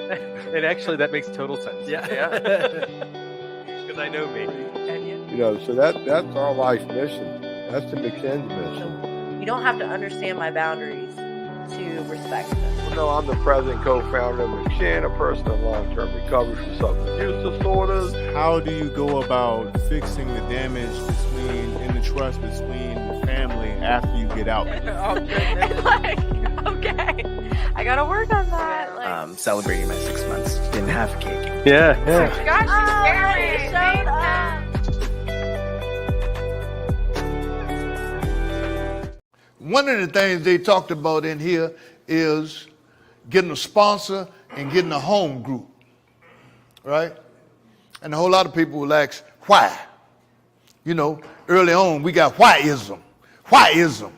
And actually, that makes total sense. Yeah. Because I know me. You know, so that's our life's mission. That's the McSinn's mission. You don't have to understand my boundaries to respect them. Well, no, I'm the president and co-founder of McSinn, a person in long-term recovery from substance use disorders. How do you go about fixing the damage in the trust between the family after you get out? Okay, I gotta work on that. Celebrating my 6 months. Didn't have a cake. Yeah. Gosh, you showed up. One of the things they talked about in here is getting a sponsor and getting a home group, right? And a whole lot of people will ask, why? You know, early on, we got whyism. Whyism.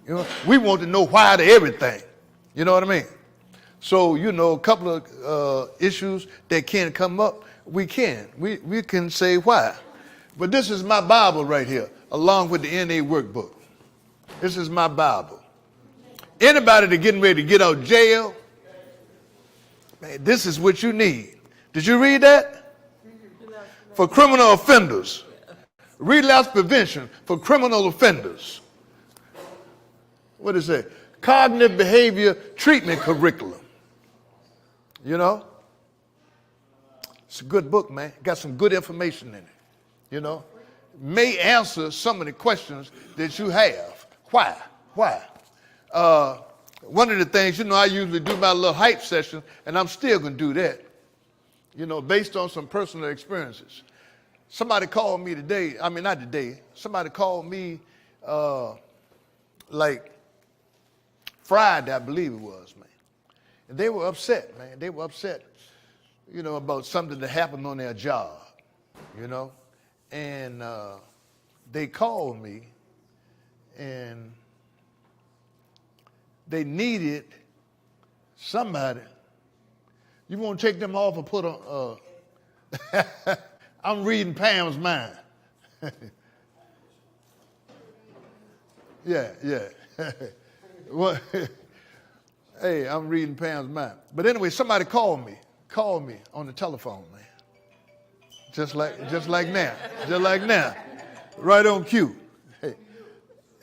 You know, we want to know why to everything. You know what I mean? So, you know, a couple of issues that can come up, we can say why. But this is my Bible right here, along with the NA workbook. This is my Bible. Anybody that's getting ready to get out of jail, man, this is what you need. Did you read that? For criminal offenders. Relapse prevention for criminal offenders. What is it? Cognitive behavior treatment curriculum. You know? It's a good book, man. Got some good information in it. You know? May answer some of the questions that you have. Why? Why? One of the things, you know, I usually do my little hype session, and I'm still going to do that, you know, based on some personal experiences. Somebody called me today, somebody called me like Friday, I believe it was, man. And they were upset, man. They were upset, you know, about something that happened on their job, you know. And they called me, and they needed somebody. You want to take them off and put on, I'm reading Pam's mind. Yeah. Well, hey, I'm reading Pam's mind. But anyway, somebody called me on the telephone, man. Just like now, right on cue.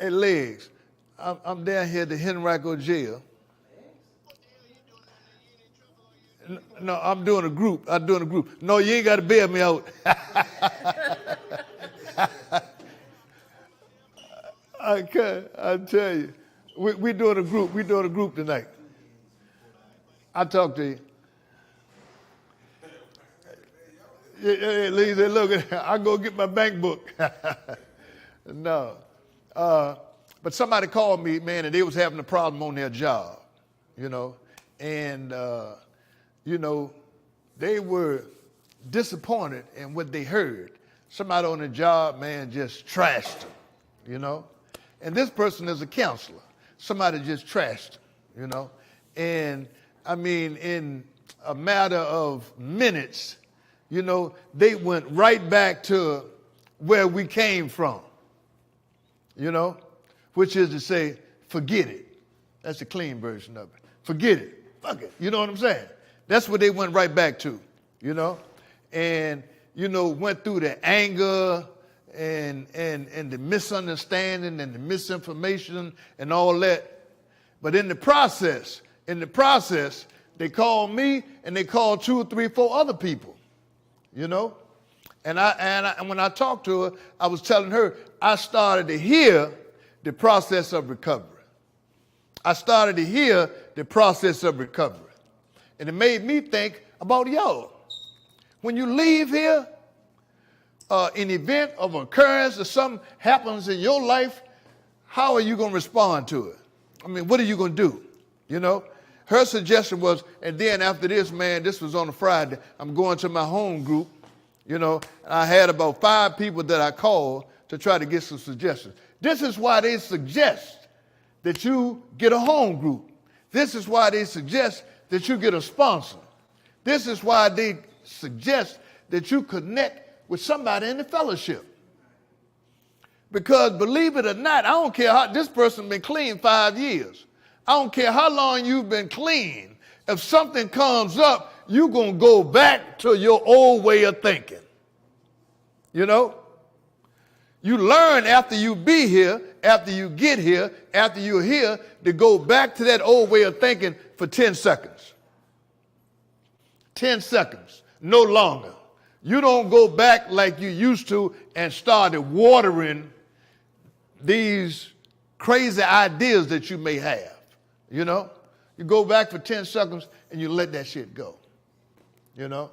Hey, Legs, I'm down here at the Henrico Jail. No, I'm doing a group. No, you ain't got to bail me out. I tell you. We're doing a group. We're doing a group tonight. I talked to you. Hey, Lee said, look, I'll go get my bank book. No. But somebody called me, man, and they was having a problem on their job, you know. And, you know, they were disappointed in what they heard. Somebody on the job, man, just trashed them, you know. And this person is a counselor. Somebody just trashed them, you know. And, I mean, in a matter of minutes, you know, they went right back to where we came from, you know, which is to say, forget it. That's the clean version of it. Forget it. Fuck it. You know what I'm saying? That's what they went right back to, you know, and, you know, went through the anger and the misunderstanding and the misinformation and all that. But in the process, they called me and they called 2 or 3, 4 other people, you know. And when I talked to her, I was telling her I started to hear the process of recovery. And it made me think about y'all. When you leave here, an event of occurrence or something happens in your life, how are you going to respond to it? I mean, what are you going to do? You know? Her suggestion was, and then after this, man, this was on a Friday, I'm going to my home group, you know, and I had about 5 people that I called to try to get some suggestions. This is why they suggest that you get a home group. This is why they suggest that you get a sponsor. This is why they suggest that you connect with somebody in the fellowship. Because believe it or not, I don't care how this person been clean 5 years. I don't care how long you've been clean. If something comes up, you're going to go back to your old way of thinking. You know? You learn after you be here, after you get here, after you're here, to go back to that old way of thinking for 10 seconds. 10 seconds, no longer. You don't go back like you used to and started watering these crazy ideas that you may have, you know? You go back for 10 seconds and you let that shit go, you know?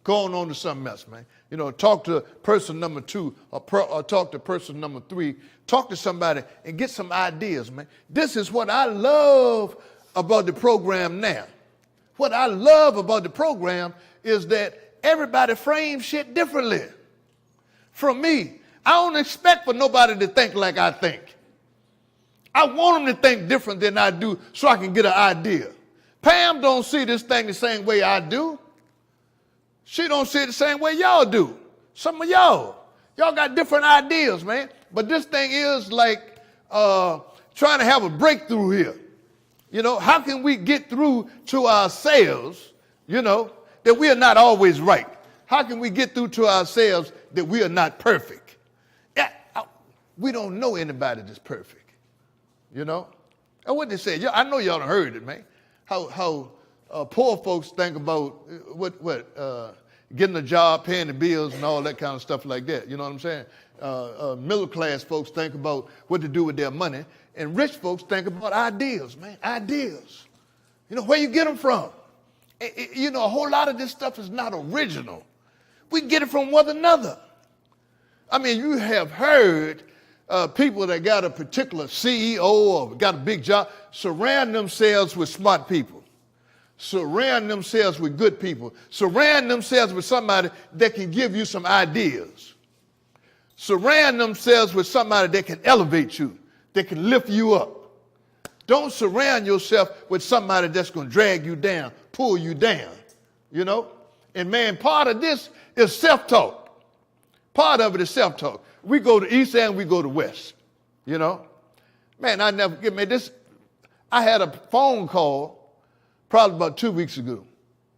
Going on to something else, man. You know, talk to person number 2 or talk to person number 3. Talk to somebody and get some ideas, man. This is what I love about the program now. What I love about the program is that everybody frames shit differently. From me, I don't expect for nobody to think like I think. I want them to think different than I do so I can get an idea. Pam don't see this thing the same way I do. She don't see it the same way y'all do. Some of y'all got different ideas, man. But this thing is like trying to have a breakthrough here. You know, how can we get through to ourselves, you know, that we are not always right? How can we get through to ourselves that we are not perfect? Yeah, we don't know anybody that's perfect, you know? And what they say, I know y'all done heard it, man. How poor folks think about getting a job, paying the bills, and all that kind of stuff like that. You know what I'm saying? Middle class folks think about what to do with their money, and rich folks think about ideas, man. Ideas. You know, where you get them from? You know, a whole lot of this stuff is not original. We get it from one another. I mean, you have heard people that got a particular CEO or got a big job surround themselves with smart people. Surround themselves with good people. Surround themselves with somebody that can give you some ideas. Surround themselves with somebody that can elevate you, that can lift you up. Don't surround yourself with somebody that's going to drag you down, pull you down, you know? And man, part of this is self-talk. Part of it is self-talk. We go to east and we go to west, you know? Man, I never get me this. I had a phone call probably about 2 weeks ago,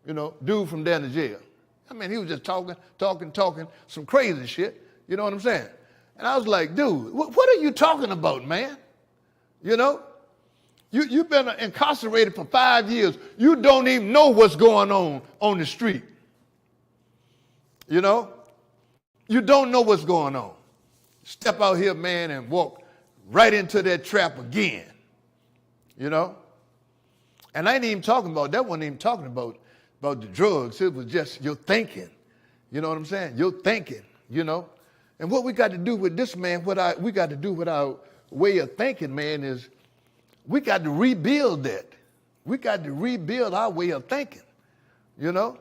you know, dude from down the jail. I mean, he was just talking, some crazy shit, you know what I'm saying? And I was like, dude, what are you talking about, man? You know? You've been incarcerated for 5 years. You don't even know what's going on the street. You know? You don't know what's going on. Step out here, man, and walk right into that trap again. You know? And I ain't even talking about, that wasn't even talking about the drugs. It was just your thinking. You know what I'm saying? Your thinking, you know? And what we got to do with this, man, we got to do with our way of thinking, man, is we got to rebuild that. We got to rebuild our way of thinking, you know?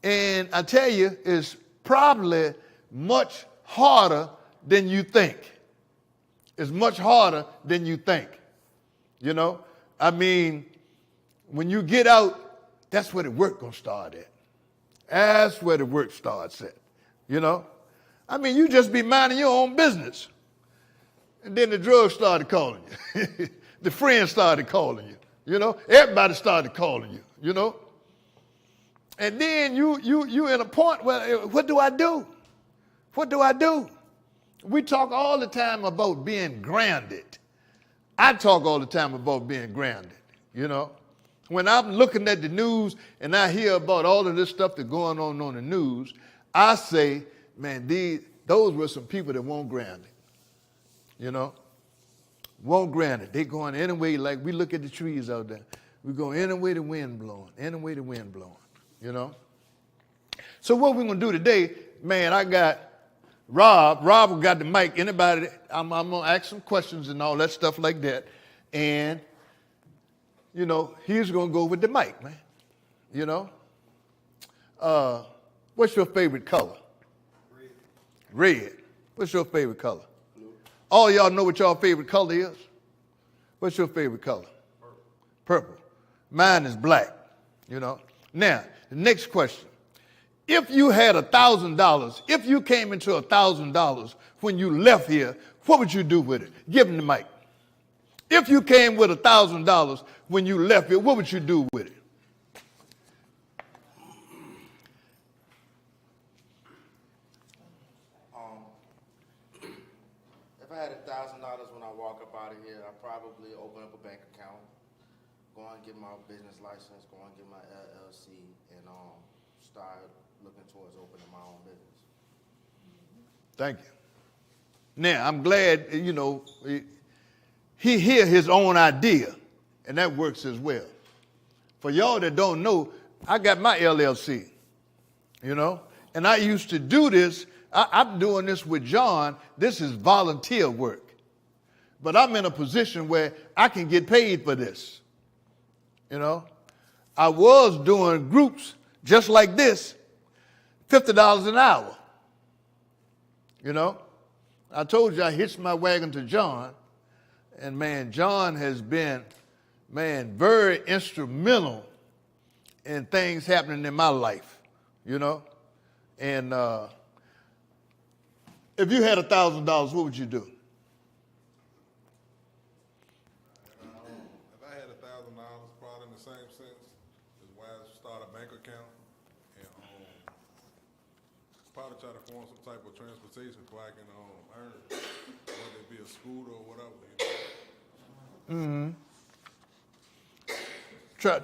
And I tell you, it's probably much harder than you think. It's much harder than you think, you know? I mean, when you get out, that's where the work gonna start at. That's where the work starts at, you know? I mean, you just be minding your own business. And then the drugs started calling you. The friends started calling you, you know? Everybody started calling you, you know? And then you in a point where, what do I do? What do I do? We talk all the time about being grounded. I talk all the time about being grounded, you know? When I'm looking at the news and I hear about all of this stuff that's going on the news, I say, man, those were some people that weren't grounded, you know? Won't grant it. They going any way, like we look at the trees out there. We go any way the wind blowing, you know? So what we're going to do today, man, I got Rob. Rob got the mic. Anybody, I'm going to ask some questions and all that stuff like that. And, you know, he's going to go with the mic, man. You know? What's your favorite color? Red. What's your favorite color? All y'all know what y'all favorite color is? What's your favorite color? Purple. Mine is black, you know. Now, the next question. If you had $1,000, if you came into $1,000 when you left here, what would you do with it? Give him the mic. If you came with $1,000 when you left here, what would you do with it? account, go and get my business license, go and get my LLC, and start looking towards opening my own business. Thank you. Now, I'm glad, he hear his own idea, and that works as well. For y'all that don't know, I got my LLC, and I used to do this. I'm doing this with John. This is volunteer work. But I'm in a position where I can get paid for this. I was doing groups just like this, $50 an hour. I told you I hitched my wagon to John, and man, John has been, very instrumental in things happening in my life, And if you had $1,000, what would you do? If I had $1,000, probably in the same sense as why I start a bank account and probably try to form some type of transportation where I can earn, whether it be a scooter or whatever.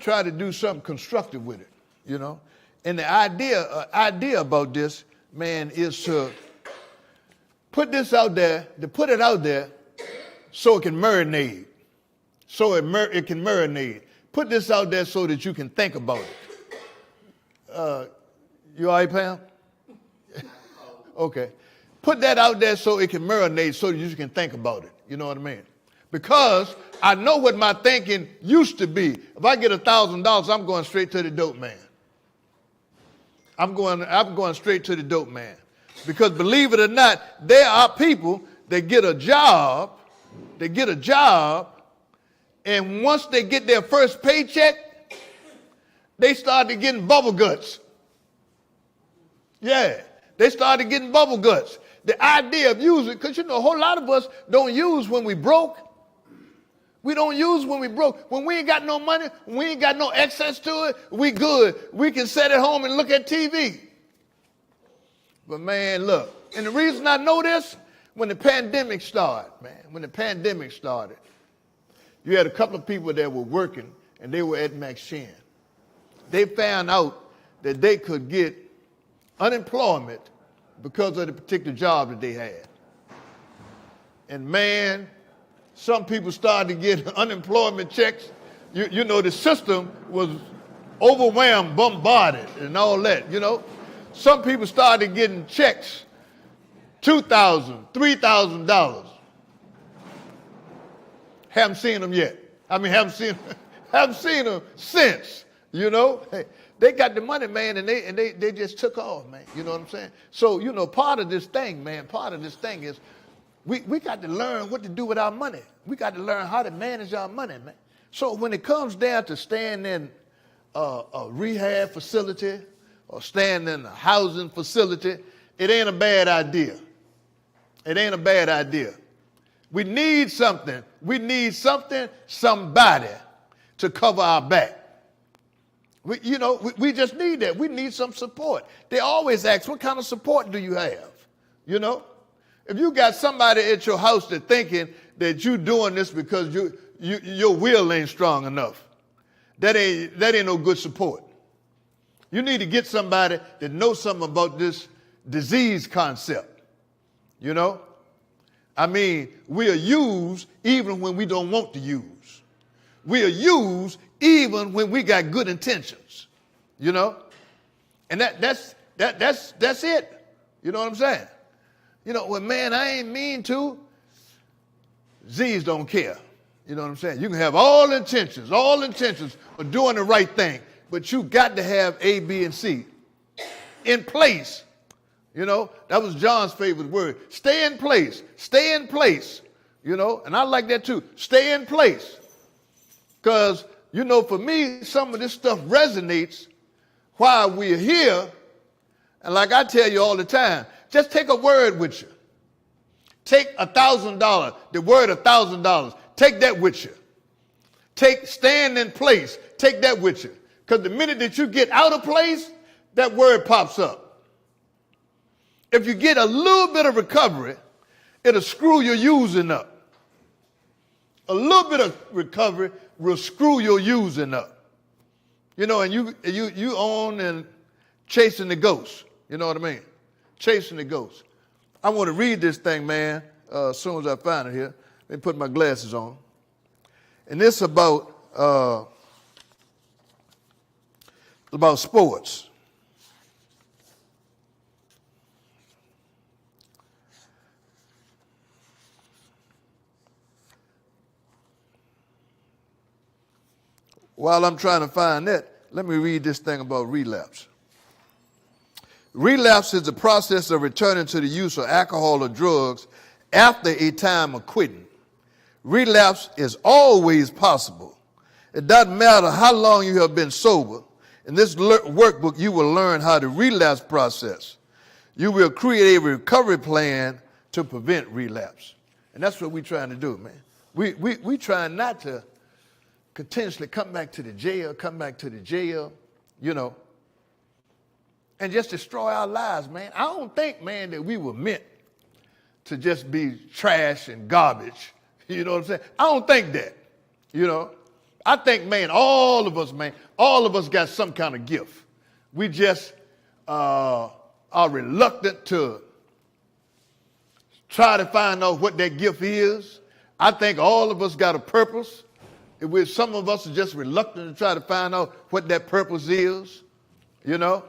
Try to do something constructive with it, And the idea about this, man, is to put this out there, so it can marinate. It can marinate. Put this out there so that you can think about it. You all right, Pam? Okay. Put that out there so it can marinate so that you can think about it. You know what I mean? Because I know what my thinking used to be. If I get $1,000, I'm going straight to the dope man. I'm going straight to the dope man. Because believe it or not, there are people that get a job, and once they get their first paycheck, they started getting bubble guts. Yeah, they started getting bubble guts. The idea of using, because a whole lot of us don't use when we broke. We don't use when we broke. When we ain't got no money, when we ain't got no access to it, we good. We can sit at home and look at TV. But man, look, and the reason I know this, when the pandemic started, you had a couple of people that were working, and they were at Max Chin. They found out that they could get unemployment because of the particular job that they had. And man, some people started to get unemployment checks. The system was overwhelmed, bombarded, and all that, Some people started getting checks, $2,000, $3,000. Haven't seen them yet. Haven't seen them since, They got the money, man, and they just took off, man. You know what I'm saying? So, part of this thing, is we got to learn what to do with our money. We got to learn how to manage our money, man. So when it comes down to staying in a rehab facility or staying in a housing facility, it ain't a bad idea. We need something. Somebody to cover our back. We just need that. We need some support. They always ask, what kind of support do you have? If you got somebody at your house that thinking that you doing this because your will ain't strong enough, that ain't no good support. You need to get somebody that knows something about this disease concept. We'll use even when we don't want to use. We'll use even when we got good intentions. And that's it. You know what I'm saying? Well, man, I ain't mean to. Z's don't care. You know what I'm saying? You can have all intentions of doing the right thing, but you got to have A, B, and C in place. That was John's favorite word. Stay in place. And I like that too. Stay in place. Because, for me, some of this stuff resonates while we're here. And like I tell you all the time, just take a word with you. Take $1,000, the word $1,000. Take that with you. Take stand in place. Take that with you. Because the minute that you get out of place, that word pops up. If you get a little bit of recovery, it'll screw your using up. A little bit of recovery will screw your using up. You know, and you on and chasing the ghost. You know what I mean? Chasing the ghost. I want to read this thing, man, as soon as I find it here. Let me put my glasses on. And this about sports. While I'm trying to find that, let me read this thing about relapse. Relapse is the process of returning to the use of alcohol or drugs after a time of quitting. Relapse is always possible. It doesn't matter how long you have been sober. In this workbook, you will learn how the relapse process. You will create a recovery plan to prevent relapse. And that's what we're trying to do, man. We trying not to continuously come back to the jail, you know, and just destroy our lives, man. I don't think, man, that we were meant to just be trash and garbage. You know what I'm saying? I don't think that, you know. I think, man, all of us got some kind of gift. We just are reluctant to try to find out what that gift is. I think all of us got a purpose. Some of us are just reluctant to try to find out what that purpose is, you know.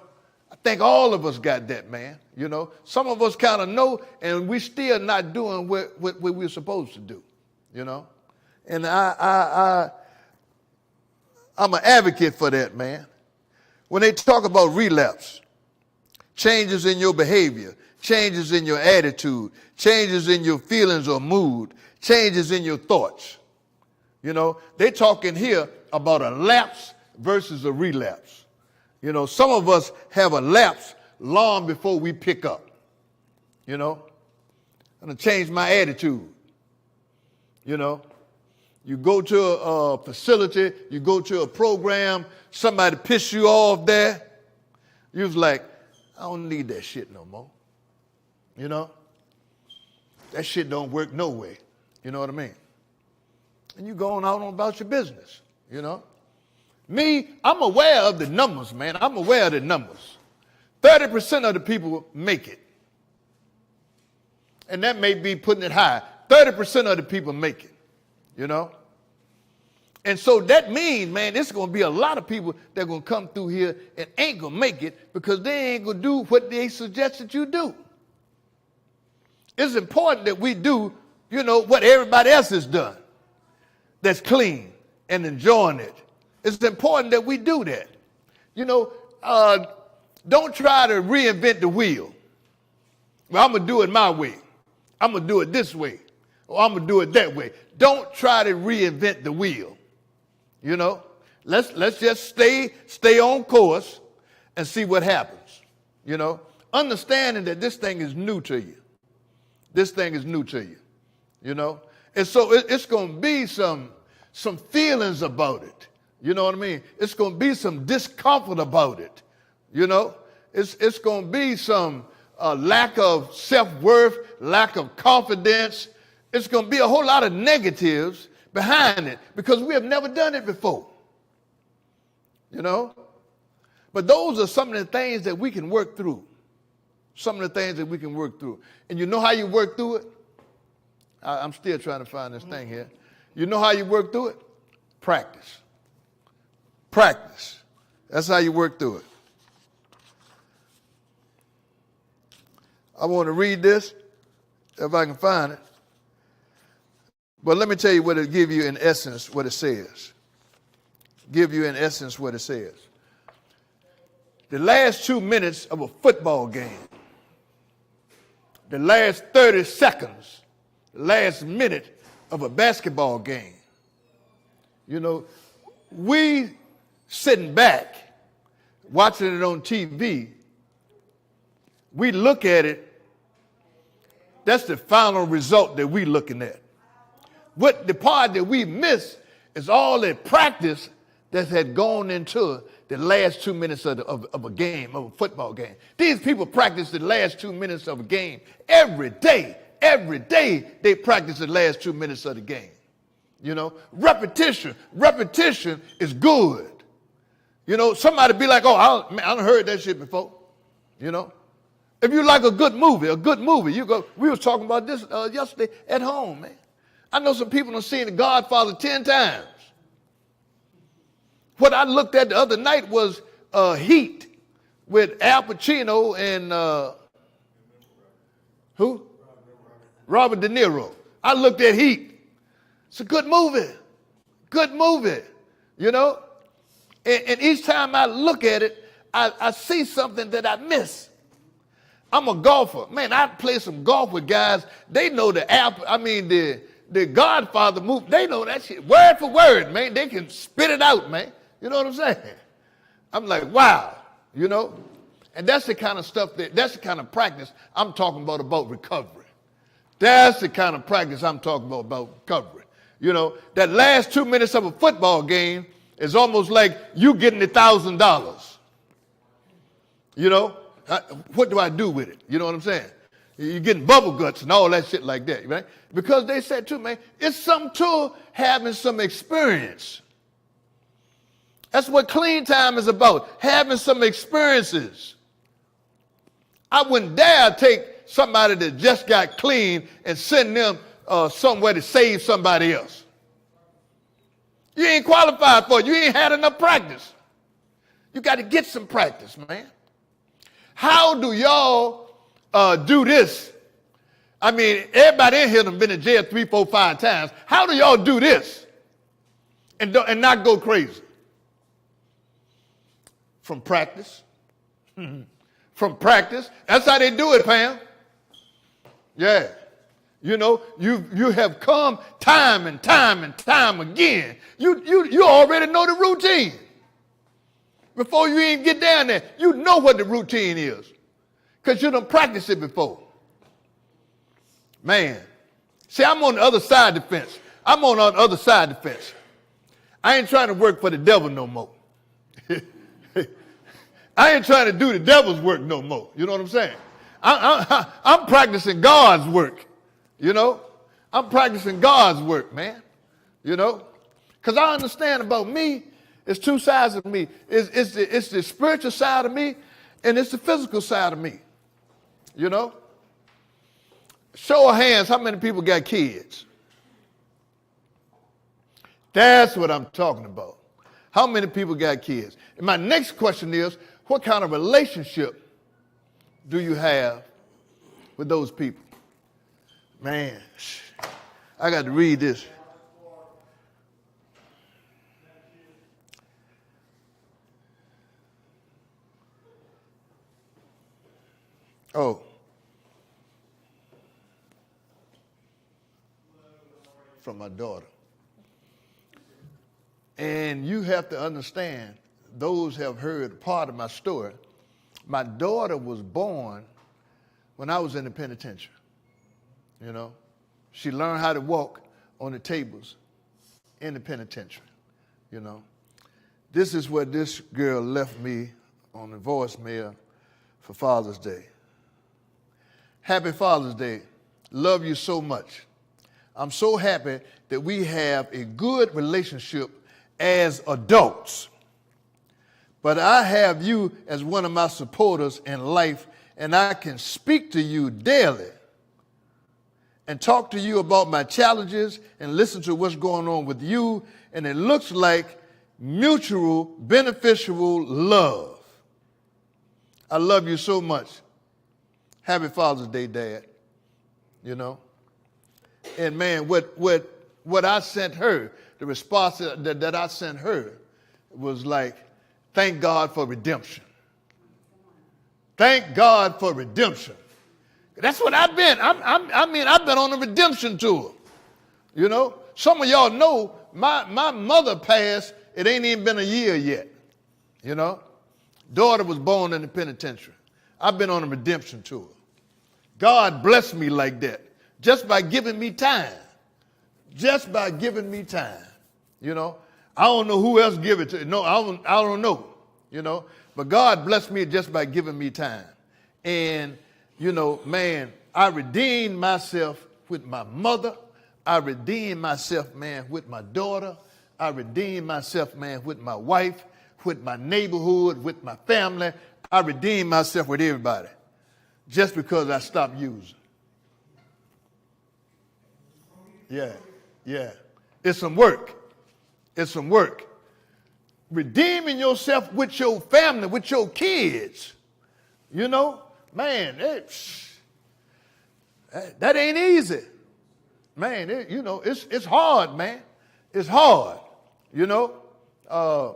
I think all of us got that, man, you know. Some of us kind of know, and we still not doing what we're supposed to do, you know. And I'm an advocate for that, man. When they talk about relapse, changes in your behavior, changes in your attitude, changes in your feelings or mood, changes in your thoughts. You know, they talking here about a lapse versus a relapse. You know, some of us have a lapse long before we pick up. You know, I'm going to change my attitude. You know, you go to a facility, you go to a program, somebody piss you off there. You was like, I don't need that shit no more. You know, that shit don't work no way. You know what I mean? And you going out about your business, you know. Me, I'm aware of the numbers, man. I'm aware of the numbers. 30% of the people make it. And that may be putting it high. 30% of the people make it, you know. And so that means, man, there's going to be a lot of people that are going to come through here and ain't going to make it because they ain't going to do what they suggest that you do. It's important that we do, you know, what everybody else has done that's clean and enjoying it. It's important that we do that. You know, don't try to reinvent the wheel. Well, I'm going to do it my way. I'm going to do it this way. Or I'm going to do it that way. Don't try to reinvent the wheel. You know, let's just stay on course and see what happens. You know, understanding that this thing is new to you. This thing is new to you. You know, and so it's going to be some feelings about it. You know what I mean? It's going to be some discomfort about it. You know, it's going to be some lack of self-worth, lack of confidence. It's going to be a whole lot of negatives behind it because we have never done it before. You know? But those are some of the things that we can work through. Some of the things that we can work through. And you know how you work through it? I'm still trying to find this thing here. You know how you work through it? Practice. Practice. That's how you work through it. I want to read this, if I can find it. But let me tell you what it give you in essence, what it says. Give you in essence what it says. The last 2 minutes of a football game, the last 30 seconds, the last minute of a basketball game. You know, we sitting back, watching it on TV, we look at it, that's the final result that we looking at. What the part that we miss is all the practice that had gone into the last 2 minutes of a game, of a football game. These people practice the last 2 minutes of a game every day. Every day they practice the last 2 minutes of the game. You know, repetition is good. You know, somebody be like, oh, I done heard that shit before. You know, if you like a good movie, you go. We was talking about this yesterday at home, man. I know some people have seen The Godfather 10 times. What I looked at the other night was Heat with Al Pacino and who? Robert De Niro. I looked at Heat. It's a good movie. Good movie. You know? And each time I look at it, I see something that I miss. I'm a golfer. Man, I play some golf with guys. They know the Godfather movie. They know that shit word for word, man. They can spit it out, man. You know what I'm saying? I'm like, wow, you know? And that's the kind of stuff that's the kind of practice I'm talking about recovery. That's the kind of practice I'm talking about recovery. You know, that last 2 minutes of a football game is almost like you getting $1,000. You know, what do I do with it? You know what I'm saying? You're getting bubble guts and all that shit like that, right? Because they said too, man, it's something to having some experience. That's what clean time is about, having some experiences. I wouldn't dare take somebody that just got clean and send them somewhere to save somebody else. You ain't qualified for it. You ain't had enough practice. You got to get some practice, man. How do y'all do this? I mean, everybody in here done been in jail 3, 4, 5 times. How do y'all do this and not go crazy? From practice. From practice. That's how they do it, Pam. Yeah. You know, you have come time and time and time again. You already know the routine. Before you even get down there, you know what the routine is. Because you done practiced it before. Man. See, I'm on the other side of the fence. I'm on the other side of the fence. I ain't trying to work for the devil no more. I ain't trying to do the devil's work no more. You know what I'm saying? I'm practicing God's work. You know? I'm practicing God's work, man. You know? Because I understand about me, it's two sides of me. It's the spiritual side of me, and it's the physical side of me. You know? Show of hands, how many people got kids? That's what I'm talking about. How many people got kids? And my next question is, what kind of relationship do you have with those people? Man, I got to read this. Oh. From my daughter. And you have to understand, those have heard part of my story. My daughter was born when I was in the penitentiary. You know, she learned how to walk on the tables in the penitentiary. You know, this is what this girl left me on the voicemail for Father's Day. Happy Father's Day. Love you so much. I'm so happy that we have a good relationship as adults. But I have you as one of my supporters in life, and I can speak to you daily and talk to you about my challenges and listen to what's going on with you, and it looks like mutual, beneficial love. I love you so much. Happy Father's Day, Dad. You know? And man, what I sent her, the response that I sent her was like, thank God for redemption. Thank God for redemption. That's what I've been. I've been on a redemption tour. You know, some of y'all know my mother passed. It ain't even been a year yet. You know, daughter was born in the penitentiary. I've been on a redemption tour. God blessed me like that just by giving me time. Just by giving me time. You know, I don't know who else give it to. No, I don't know. You know, but God blessed me just by giving me time. And you know, man, I redeemed myself with my mother. I redeem myself, man, with my daughter. I redeem myself, man, with my wife, with my neighborhood, with my family. I redeem myself with everybody just because I stopped using. Yeah, yeah. It's some work. It's some work. Redeeming yourself with your family, with your kids. You know, man, that ain't easy. Man, it's hard, man. It's hard, because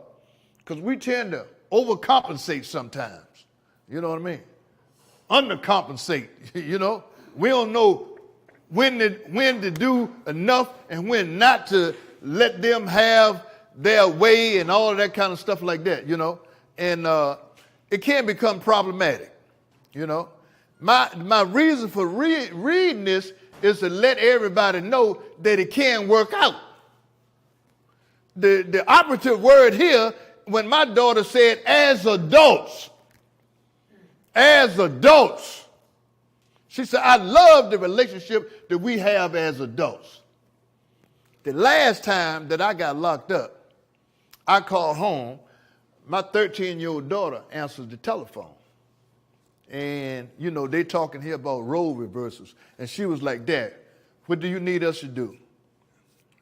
we tend to overcompensate sometimes. You know what I mean? Undercompensate, We don't know when to do enough and when not to let them have their way and all of that kind of stuff like that, And it can become problematic, My reason for reading this is to let everybody know that it can work out. The operative word here, when my daughter said, as adults, she said, I love the relationship that we have as adults. The last time that I got locked up, I called home. My 13-year-old daughter answers the telephone. And, they talking here about role reversals. And she was like, Dad, what do you need us to do?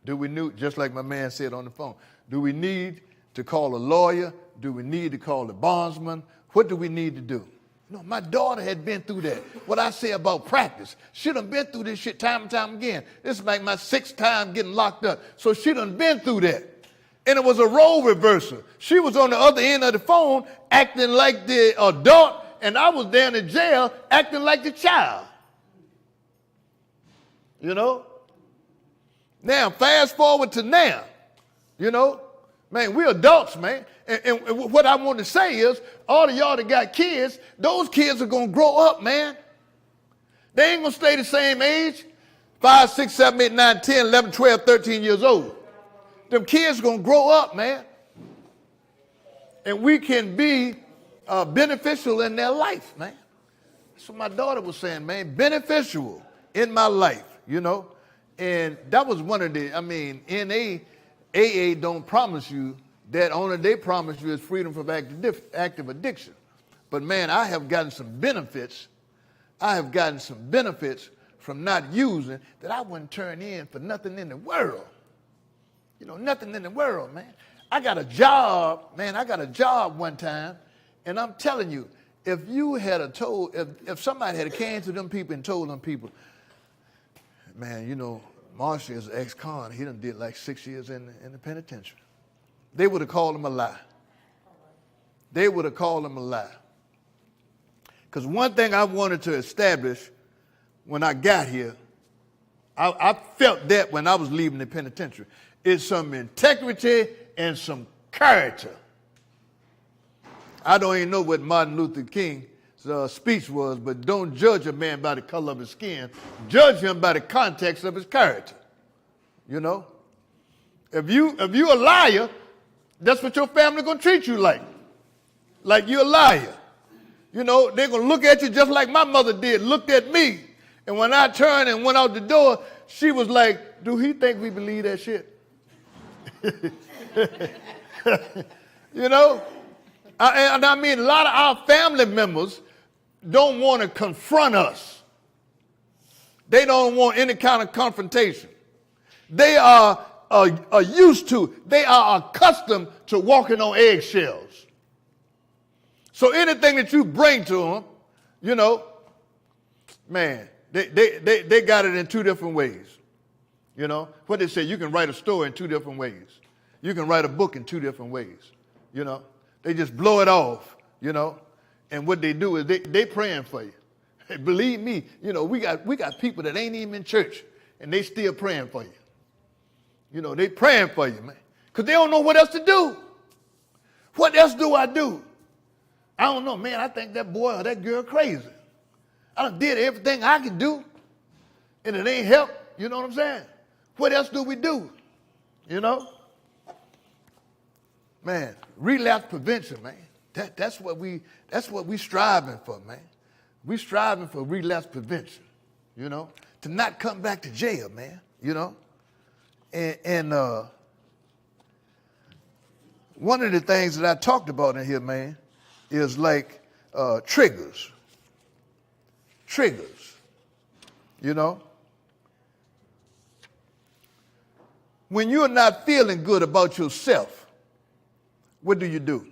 Do we need, just like my man said on the phone, do we need to call a lawyer? Do we need to call a bondsman? What do we need to do? No, my daughter had been through that. What I say about practice, she done been through this shit time and time again. This is like my 6th time getting locked up. So she done been through that. And it was a role reversal. She was on the other end of the phone acting like the adult, and I was down in jail acting like the child. Now, fast forward to now, man, we're adults, man. And what I want to say is, all of y'all that got kids, those kids are going to grow up, man. They ain't going to stay the same age, 5, 6, 7, 8, 9, 10, 11, 12, 13 years old. Them kids are going to grow up, man. And we can be beneficial in their life, man. That's what my daughter was saying, man, beneficial in my life, And that was one of the, AA don't promise you that. Only they promise you is freedom from active addiction. But man, I have gotten some benefits. From not using that I wouldn't turn in for nothing in the world. Nothing in the world, man. I got a job one time, and I'm telling you, if you had if somebody had came to them people and told them people, man, Marshall is an ex-con. He done did like 6 years in the penitentiary. They would have called him a lie. Because one thing I wanted to establish when I got here, I felt that when I was leaving the penitentiary, is some integrity and some character. I don't even know what Martin Luther King's speech was, but don't judge a man by the color of his skin. Judge him by the context of his character. If you a liar, that's what your family gonna treat you like. Like you're a liar. They're gonna look at you just like my mother did, looked at me. And when I turned and went out the door, she was like, do he think we believe that shit? I mean, a lot of our family members don't want to confront us. They don't want any kind of confrontation. They are used to, they are accustomed to walking on eggshells. So anything that you bring to them, man, they got it in 2 different ways. What they say, you can write a story in 2 different ways. You can write a book in 2 different ways. They just blow it off, and what they do is they praying for you. Hey, believe me, we got people that ain't even in church, and they still praying for you. They praying for you, man, because they don't know what else to do. What else do I do? I don't know, man. I think that boy or that girl crazy. I done did everything I could do, and it ain't help. You know what I'm saying? What else do we do? Man, relapse prevention, man. That's what we striving for, man. We striving for relapse prevention, to not come back to jail, man. you know. And one of the things that I talked about in here, man, is like triggers. Triggers, you know. When you're not feeling good about yourself, what do?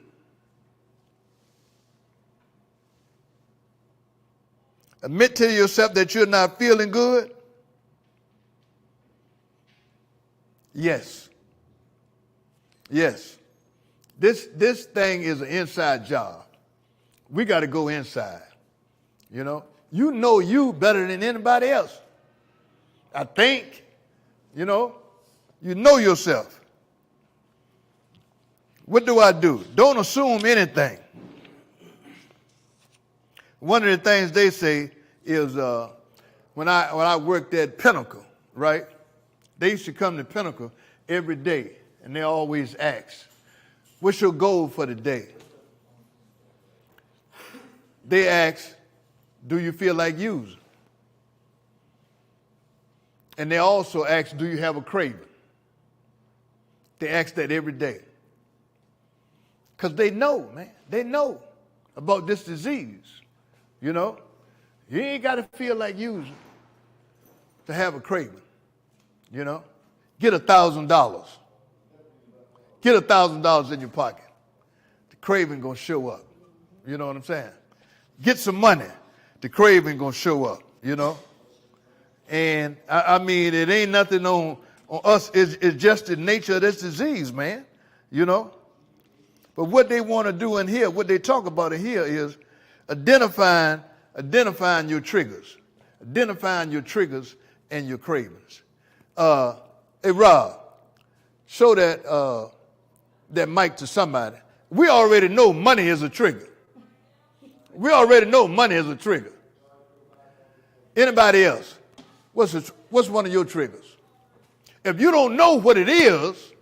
Admit to yourself that you're not feeling good? Yes. Yes. This thing is an inside job. We got to go inside, you know. You know you better than anybody else. I think, you know yourself. What do? Don't assume anything. One of the things they say is when I worked at Pinnacle, right? They used to come to Pinnacle every day, and they always ask, what's your goal for the day? They ask, do you feel like using? And they also ask, do you have a craving? They ask that every day. Because they know, man. They know about this disease. You know? You ain't got to feel like using to have a craving. You know? Get $1,000. Get $1,000 in your pocket. The craving going to show up. You know what I'm saying? Get some money. The craving going to show up. You know? And I mean, it ain't nothing on us. It's just the nature of this disease, man. You know? But what they want to do in here, what they talk about in here is identifying your triggers. Identifying your triggers and your cravings. Hey, Rob, show that mic to somebody. We already know money is a trigger. We already know money is a trigger. Anybody else? What's one of your triggers? If you don't know what it is,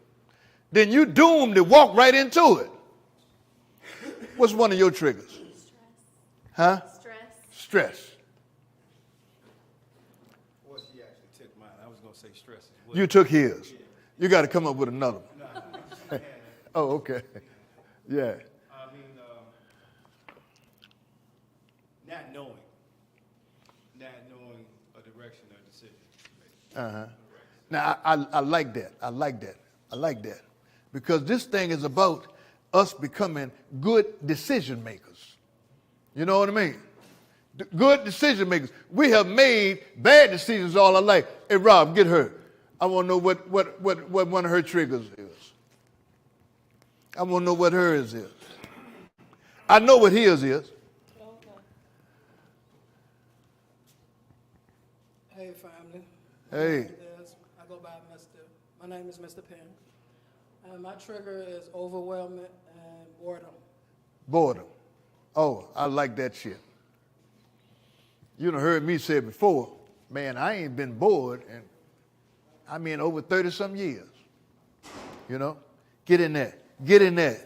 then you're doomed to walk right into it. What's one of your triggers? Stress. Huh? Stress. Well, she actually took mine. I was going to say stress as well. You took his. You got to come up with another one. Oh, okay. Yeah. I mean, not knowing a direction or decision. Uh-huh. Now, I like that. I like that. Because this thing is about us becoming good decision makers. You know what I mean? Good decision makers. We have made bad decisions all our life. Hey, Rob, get her. I want to know what one of her triggers is. I want to know what hers is. I know what his is. Hey, family. Hey. I go by Mr. My name is Mr. Penn. And my trigger is overwhelming and boredom. Boredom. Oh, I like that shit. You done heard me say it before. Man, I ain't been bored in, over 30-some years. You know? Get in there. Get in there.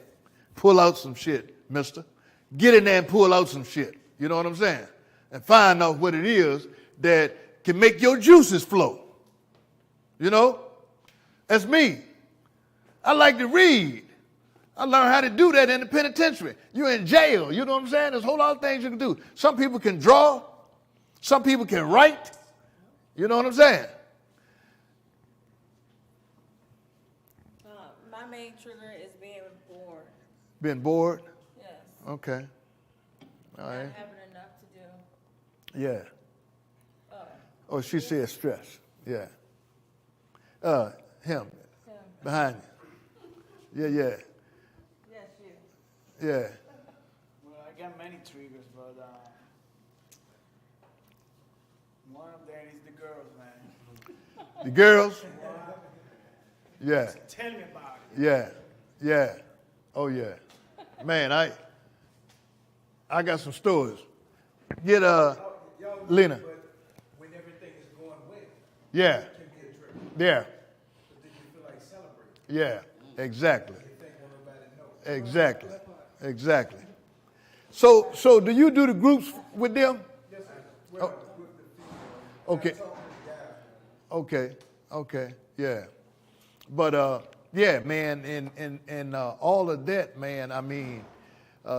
Pull out some shit, mister. Get in there and pull out some shit. You know what I'm saying? And find out what it is that can make your juices flow. You know? That's me. I like to read. I learned how to do that in the penitentiary. You're in jail. You know what I'm saying? There's a whole lot of things you can do. Some people can draw. Some people can write. You know what I'm saying? My main trigger is being bored. Being bored? Yes. Okay. All right. Not having enough to do. Yeah. Oh, she said stress. Yeah. Him. Behind you. Yeah. Yes, you. Yeah. Well, I got many triggers, but one of them is the girls, man. The girls? Yeah. Tell me about it. Yeah. Oh, yeah. Man, I got some stories. Get Lena. But when everything is going well, Yeah. it can be a trigger. Yeah. But then you feel like celebrating. Yeah. Exactly. You think when nobody knows. Exactly. So do you do the groups with them? Yes, sir. Well, with the female. Okay. I'm talking to the guys. Okay, yeah. But yeah, man, and all of that, man. I mean,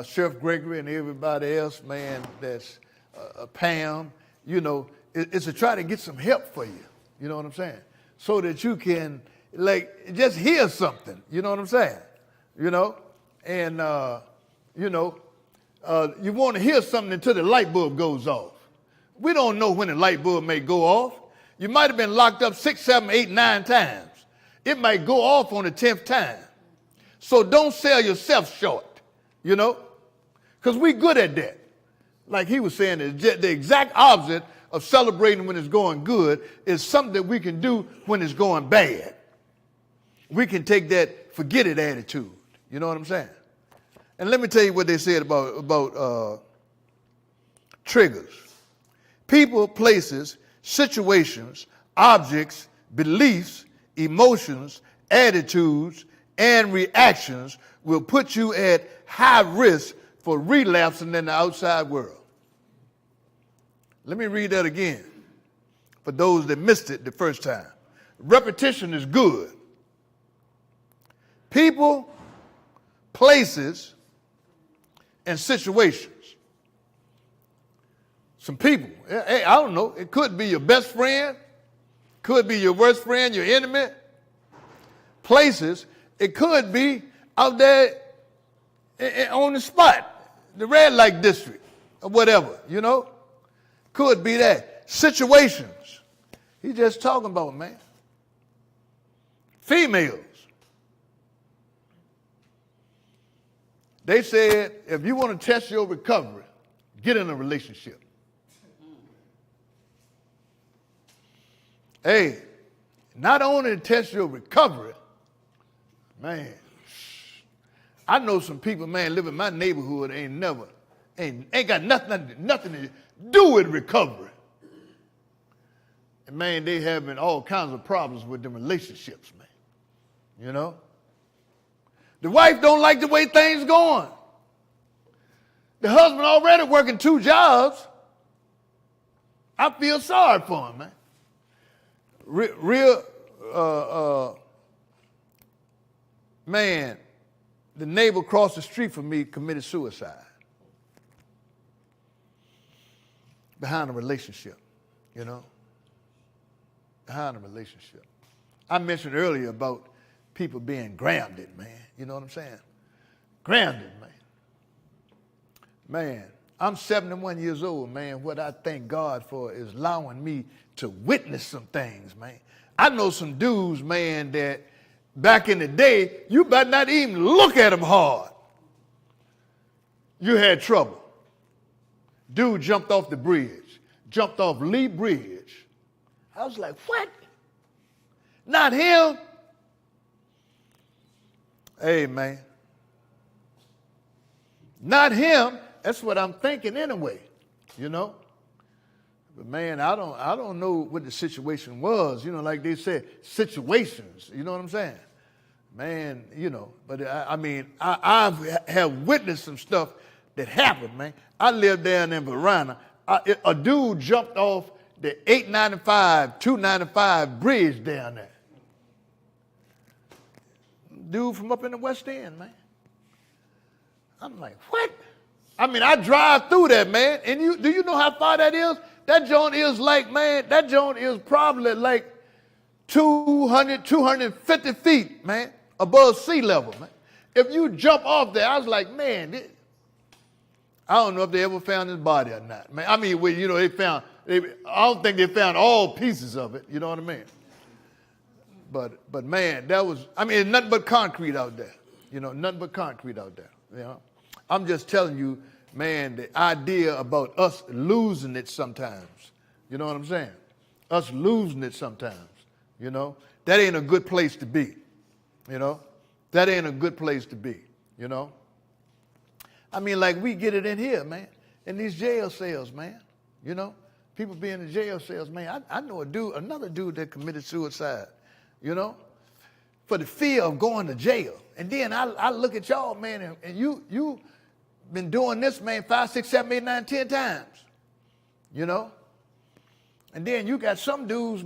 Sheriff Gregory and everybody else, man. That's Pam. You know, it's to try to get some help for you. You know what I'm saying? So that you can like just hear something. You know what I'm saying? You know, and you know, you want to hear something until the light bulb goes off. We don't know when the light bulb may go off. You might have been locked up 6, 7, 8, 9 times. It might go off on the 10th time. So don't sell yourself short, you know, because we good at that. Like he was saying, the exact opposite of celebrating when it's going good is something that we can do when it's going bad. We can take that forget it attitude. You know what I'm saying? And let me tell you what they said about triggers. People, places, situations, objects, beliefs, emotions, attitudes, and reactions will put you at high risk for relapsing in the outside world. Let me read that again for those that missed it the first time. Repetition is good. People, places, and situations. Some people, hey, I don't know, it could be your best friend, could be your worst friend, your enemy. Places, it could be out there on the spot, the red light district, or whatever, you know? Could be that. Situations, he's just talking about, man. Females. They said, if you want to test your recovery, get in a relationship. Hey, not only to test your recovery, man, I know some people, man, live in my neighborhood ain't got nothing to do with recovery. And man, they having all kinds of problems with them relationships, man. You know? The wife don't like the way things going. The husband already working 2 jobs. I feel sorry for him, man. Man, the neighbor across the street from me committed suicide behind a relationship, you know, behind a relationship. I mentioned earlier about people being grounded, man. You know what I'm saying? Grounded, man. Man, I'm 71 years old, man. What I thank God for is allowing me to witness some things, man. I know some dudes, man, that back in the day, you better not even look at them hard. You had trouble. Dude jumped off the bridge, jumped off Lee Bridge. I was like, what? Not him. Hey, man. Not him. That's what I'm thinking anyway, you know. But man, I don't know what the situation was. You know, like they said, situations. You know what I'm saying? Man, you know. But I mean, I have witnessed some stuff that happened, man. I lived down in Verona. A dude jumped off the 895, 295 bridge down there. Dude from up in the West End, man. I'm like, what? I mean, I drive through that, man. And do you know how far that is? That joint is like, man, that joint is probably like 200, 250 feet, man, above sea level, man. If you jump off there, I was like, man, I don't know if they ever found his body or not, man. I mean, you know, I don't think they found all pieces of it, you know what I mean? But man, that was, I mean, nothing but concrete out there, you know, nothing but concrete out there, you know. I'm just telling you, man, the idea about us losing it sometimes, you know what I'm saying? Us losing it sometimes, you know? That ain't a good place to be, you know? That ain't a good place to be, you know? I mean, like we get it in here, man, in these jail cells, man, you know? People be in the jail cells, man. I know another dude that committed suicide, you know, for the fear of going to jail. And then I look at y'all, man, and you been doing this, man, 5, 6, 7, 8, 9, 10 times, you know? And then you got some dudes,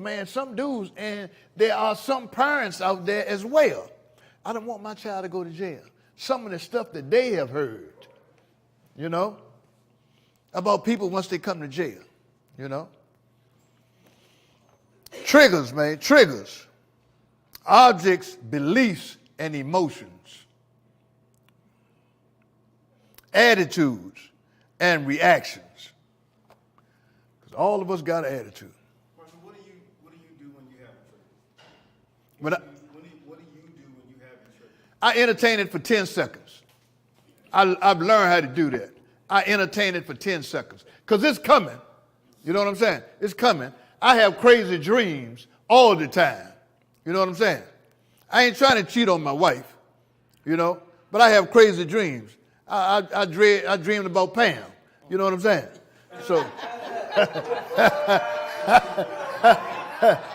and there are some parents out there as well. I don't want my child to go to jail. Some of the stuff that they have heard, you know, about people once they come to jail, you know. Triggers, man, triggers. Objects, beliefs, and emotions. Attitudes and reactions. Because all of us got an attitude. What do you do when you have a trigger? What do you do when you have a trigger? I entertain it for 10 seconds. I've learned how to do that. I entertain it for 10 seconds. Because it's coming. You know what I'm saying? It's coming. I have crazy dreams all the time. You know what I'm saying? I ain't trying to cheat on my wife, you know, but I have crazy dreams. I dreamed about Pam. You know what I'm saying? So,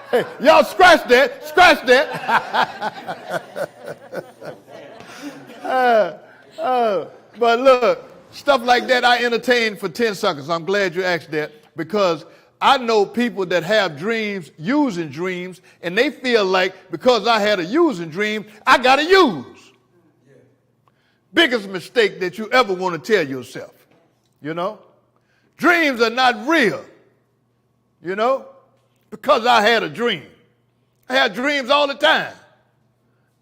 hey, y'all scratch that. Scratch that. But look, stuff like that I entertain for 10 seconds. I'm glad you asked that because I know people that have dreams, using dreams, and they feel like because I had a using dream, I got to use. Yeah. Biggest mistake that you ever want to tell yourself, you know? Dreams are not real, you know, because I had a dream. I had dreams all the time,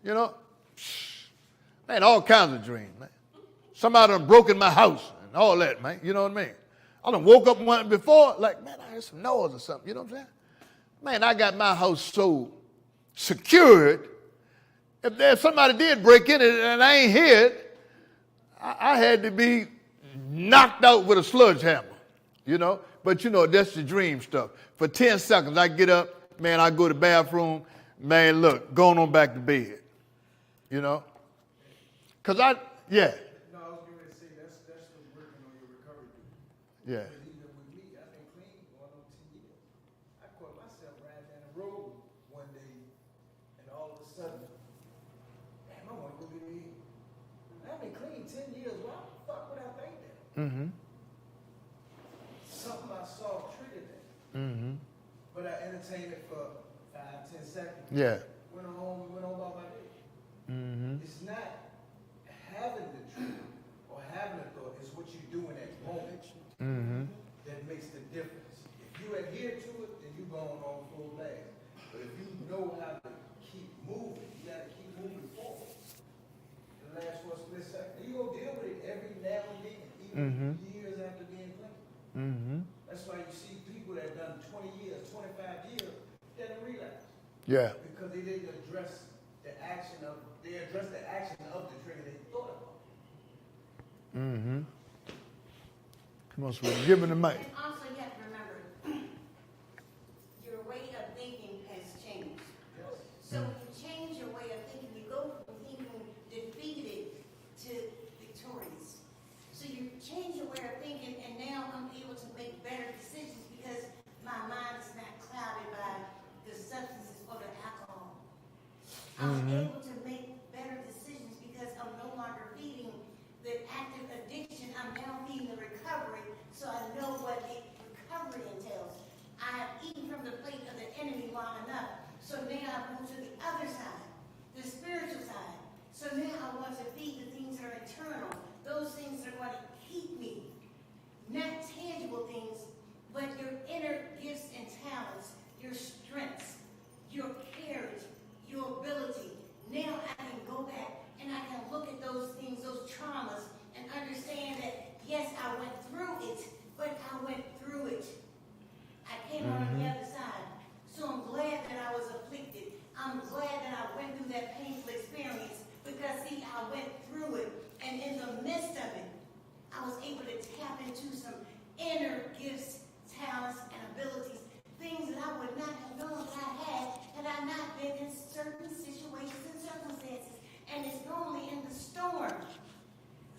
you know? Man, all kinds of dreams, man. Somebody done broke in my house and all that, man, you know what I mean? I done woke up one before, like, man, I heard some noise or something, you know what I'm saying? Man, I got my house so secured, if somebody did break in it and I ain't hear it, I had to be knocked out with a sledgehammer, you know? But, you know, that's the dream stuff. For 10 seconds, I get up, man, I go to the bathroom, man, look, going on back to bed, you know? Because yeah. No, I was going to say, that's what's working on your recovery. Yeah. Even with me, I've been clean going on 10 years. I caught myself riding down the road one day, and all of a sudden, damn, I want to go get weed. I've been clean 10 years. Why the fuck would I think that? Mm-hmm. Something I saw triggered that. Mm-hmm. But I entertained it for 5-10 seconds. Yeah. Went on about my day. Mm-hmm. It's not having the truth or having the thought, it's what you do in that moment that makes the difference. If you adhere to it, then you're going on full blast. But if you know how to keep moving, you got to keep moving forward. It lasts for a split second. And you're going to deal with it every now and then, even years after being clean. Mm-hmm. That's why you see people that have done 20 years, 25 years, they didn't relapse. Yeah. Because they didn't address the action of the trigger they thought about. Mm-hmm. Come on, sweetie. Give me the mic. And also, you have to remember, your way of thinking has changed. So when you change your way of thinking, you go from thinking defeated to victorious. So you change your way of thinking, and now I'm able to make better decisions because my mind is not clouded by the substances or the alcohol. I'm able to make better decisions because I'm no longer feeding the active addiction. I'm now feeding the recovery, so I know what recovery entails. I have eaten from the plate of the enemy long enough, so now I move to the other side, the spiritual side. So now I want to feed the things that are eternal, those things that are going to keep me. Not tangible things, but your inner gifts and talents, your strengths, your courage, your ability. Now I can go back and I can look at those things, those traumas, and understand that, yes, I went through it, but I went through it. I came out on the other side. So I'm glad that I was afflicted. I'm glad that I went through that painful experience because, see, I went through it. And in the midst of it, I was able to tap into some inner gifts, talents, and abilities, things that I would not have known that I had I not been in certain situations and circumstances. And it's normally in the storm,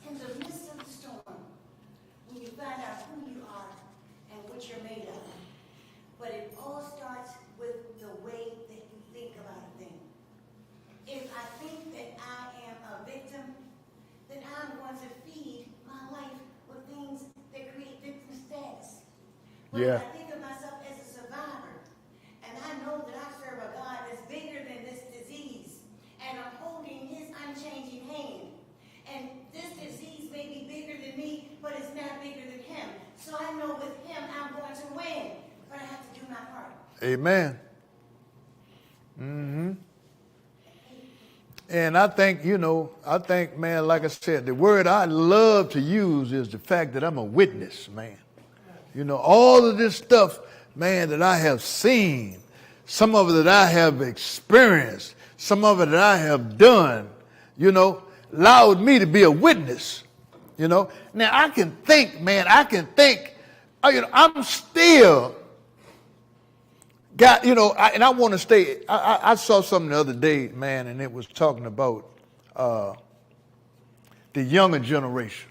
in the midst of the storm, when you find out who you are and what you're made of. But it all starts with the way that you think about a thing. If I think that I am a victim, then I'm going to feed my life with things that create victim status. But if I think of myself as a survivor, Amen. Mm-hmm. And I think, man, like I said, the word I love to use is the fact that I'm a witness, man. All of this stuff, man, that I have seen, some of it that I have experienced, some of it that I have done, allowed me to be a witness, Now I can think, man, I'm still got, and I want to stay, I saw something the other day, man, and it was talking about the younger generation,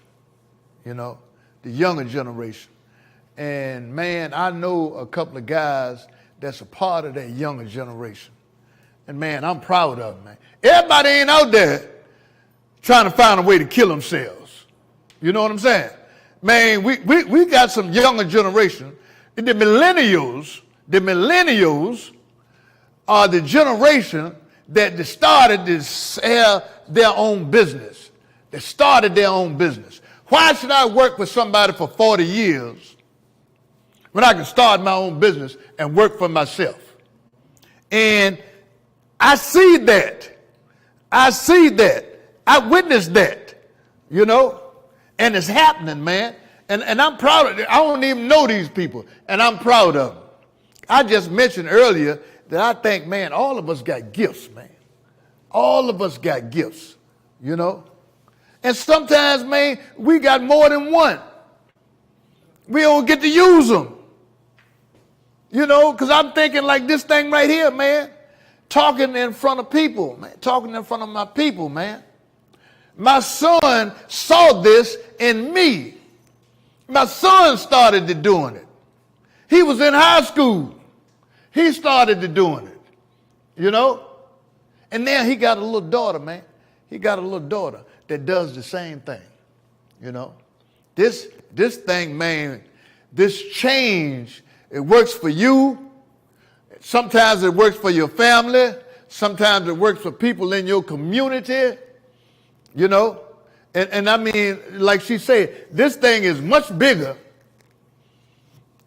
the younger generation. And, man, I know a couple of guys that's a part of that younger generation. And, man, I'm proud of them, man. Everybody ain't out there trying to find a way to kill themselves. You know what I'm saying? Man, we got some younger generation. The millennials are the generation that started to have their own business. They started their own business. Why should I work for somebody for 40 years when I can start my own business and work for myself? And I see that. I witnessed that, and it's happening, man. And I'm proud of it. I don't even know these people, and I'm proud of them. I just mentioned earlier that I think, man, all of us got gifts, man. All of us got gifts, And sometimes, man, we got more than one. We don't get to use them. Because I'm thinking like this thing right here, man. Talking in front of people, man. Talking in front of my people, man. My son saw this in me. My son started to doing it. He was in high school. He started to doing it, And now he got a little daughter, man. He got a little daughter that does the same thing, This thing, man, this change, it works for you. Sometimes it works for your family. Sometimes it works for people in your community, And I mean, like she said, this thing is much bigger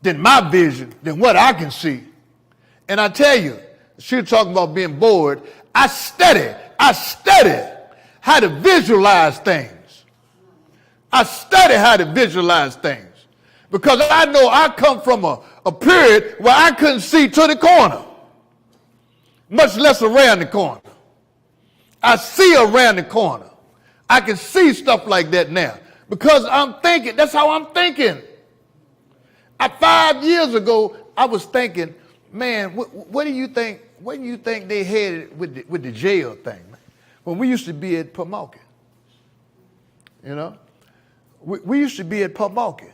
than my vision, than what I can see. And I tell you, she was talking about being bored. I study how to visualize things. I study how to visualize things. Because I know I come from a period where I couldn't see to the corner, much less around the corner. I see around the corner. I can see stuff like that now because I'm thinking. That's how I'm thinking. 5 years ago, I was thinking, man, what do you think? What do you think they had with the jail thing, man? When we used to be at Pub Market, we used to be at Pub Market,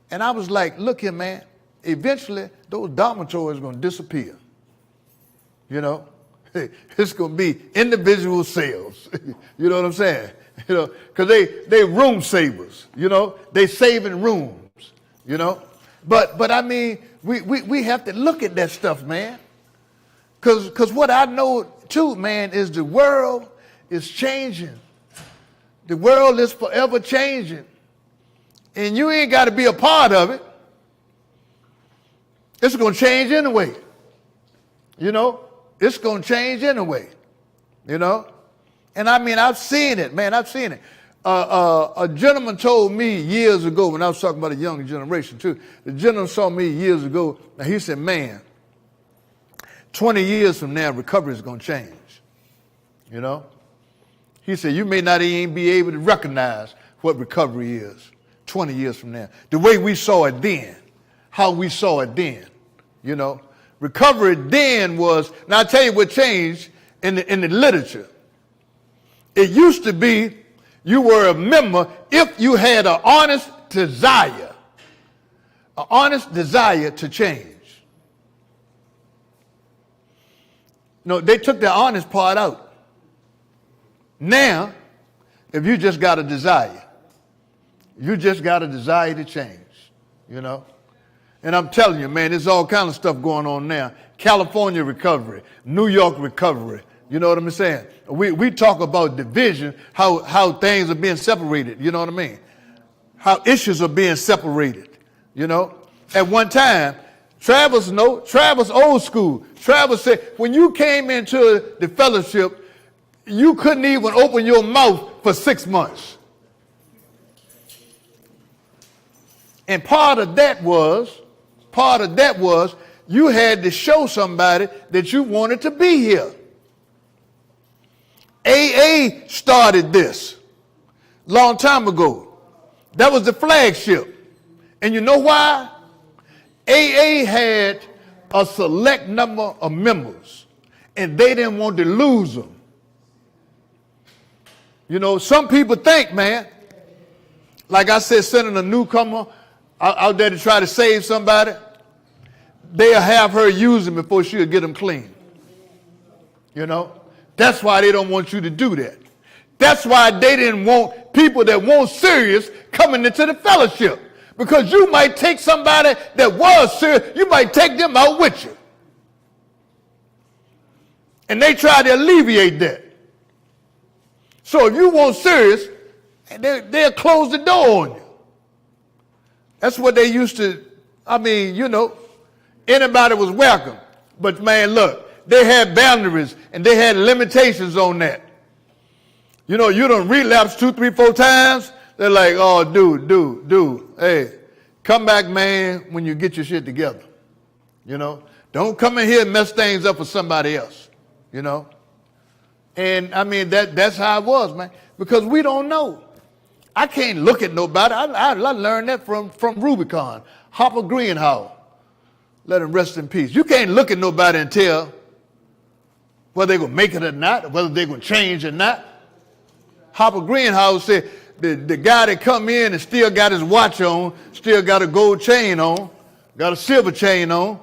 and I was like, look here, man. Eventually, those dormitories are going to disappear. It's going to be individual cells. You know what I'm saying? Because they room savers. They saving rooms. But I mean, we have to look at that stuff, man. Because what I know too, man, is the world is changing. The world is forever changing, and you ain't got to be a part of it. It's going to change anyway. It's going to change anyway. And I mean, I've seen it, man. I've seen it. A gentleman told me years ago, when I was talking about the younger generation too, the gentleman saw me years ago, and he said, man, 20 years from now, recovery is going to change. He said, you may not even be able to recognize what recovery is 20 years from now. The way we saw it then, how we saw it then, Recovery then was, now I'll tell you what changed in the literature. It used to be you were a member if you had an honest desire to change. No, they took the honest part out. Now, if you just got a desire, to change, And I'm telling you, man, there's all kind of stuff going on now. California recovery, New York recovery. You know what I'm saying? We talk about division, how things are being separated. You know what I mean? How issues are being separated. At one time, Travis old school. Travis said, when you came into the fellowship, you couldn't even open your mouth for 6 months. And part of that was you had to show somebody that you wanted to be here. AA started this long time ago. That was the flagship. And you know why? AA had a select number of members, and they didn't want to lose them. You know, some people think, man, like I said, sending a newcomer out there to try to save somebody, they'll have her use him before she'll get him clean. You know? That's why they don't want you to do that. That's why they didn't want people that weren't serious coming into the fellowship. Because you might take somebody that was serious, you might take them out with you. And they try to alleviate that. So if you weren't serious, they'll close the door on you. That's what they used to, you know, anybody was welcome. But man, look, they had boundaries and they had limitations on that. You know, you done relapse 2, 3, 4 times. They're like, oh, dude, hey, come back, man, when you get your shit together. You know, don't come in here and mess things up for somebody else, you know. And I mean, that's how it was, man, because we don't know. I can't look at nobody. I learned that from Rubicon, Hopper Greenhouse. Let him rest in peace. You can't look at nobody and tell whether they're going to make it or not, or whether they're going to change or not. Hopper Greenhouse said the guy that come in and still got his watch on, still got a gold chain on, got a silver chain on.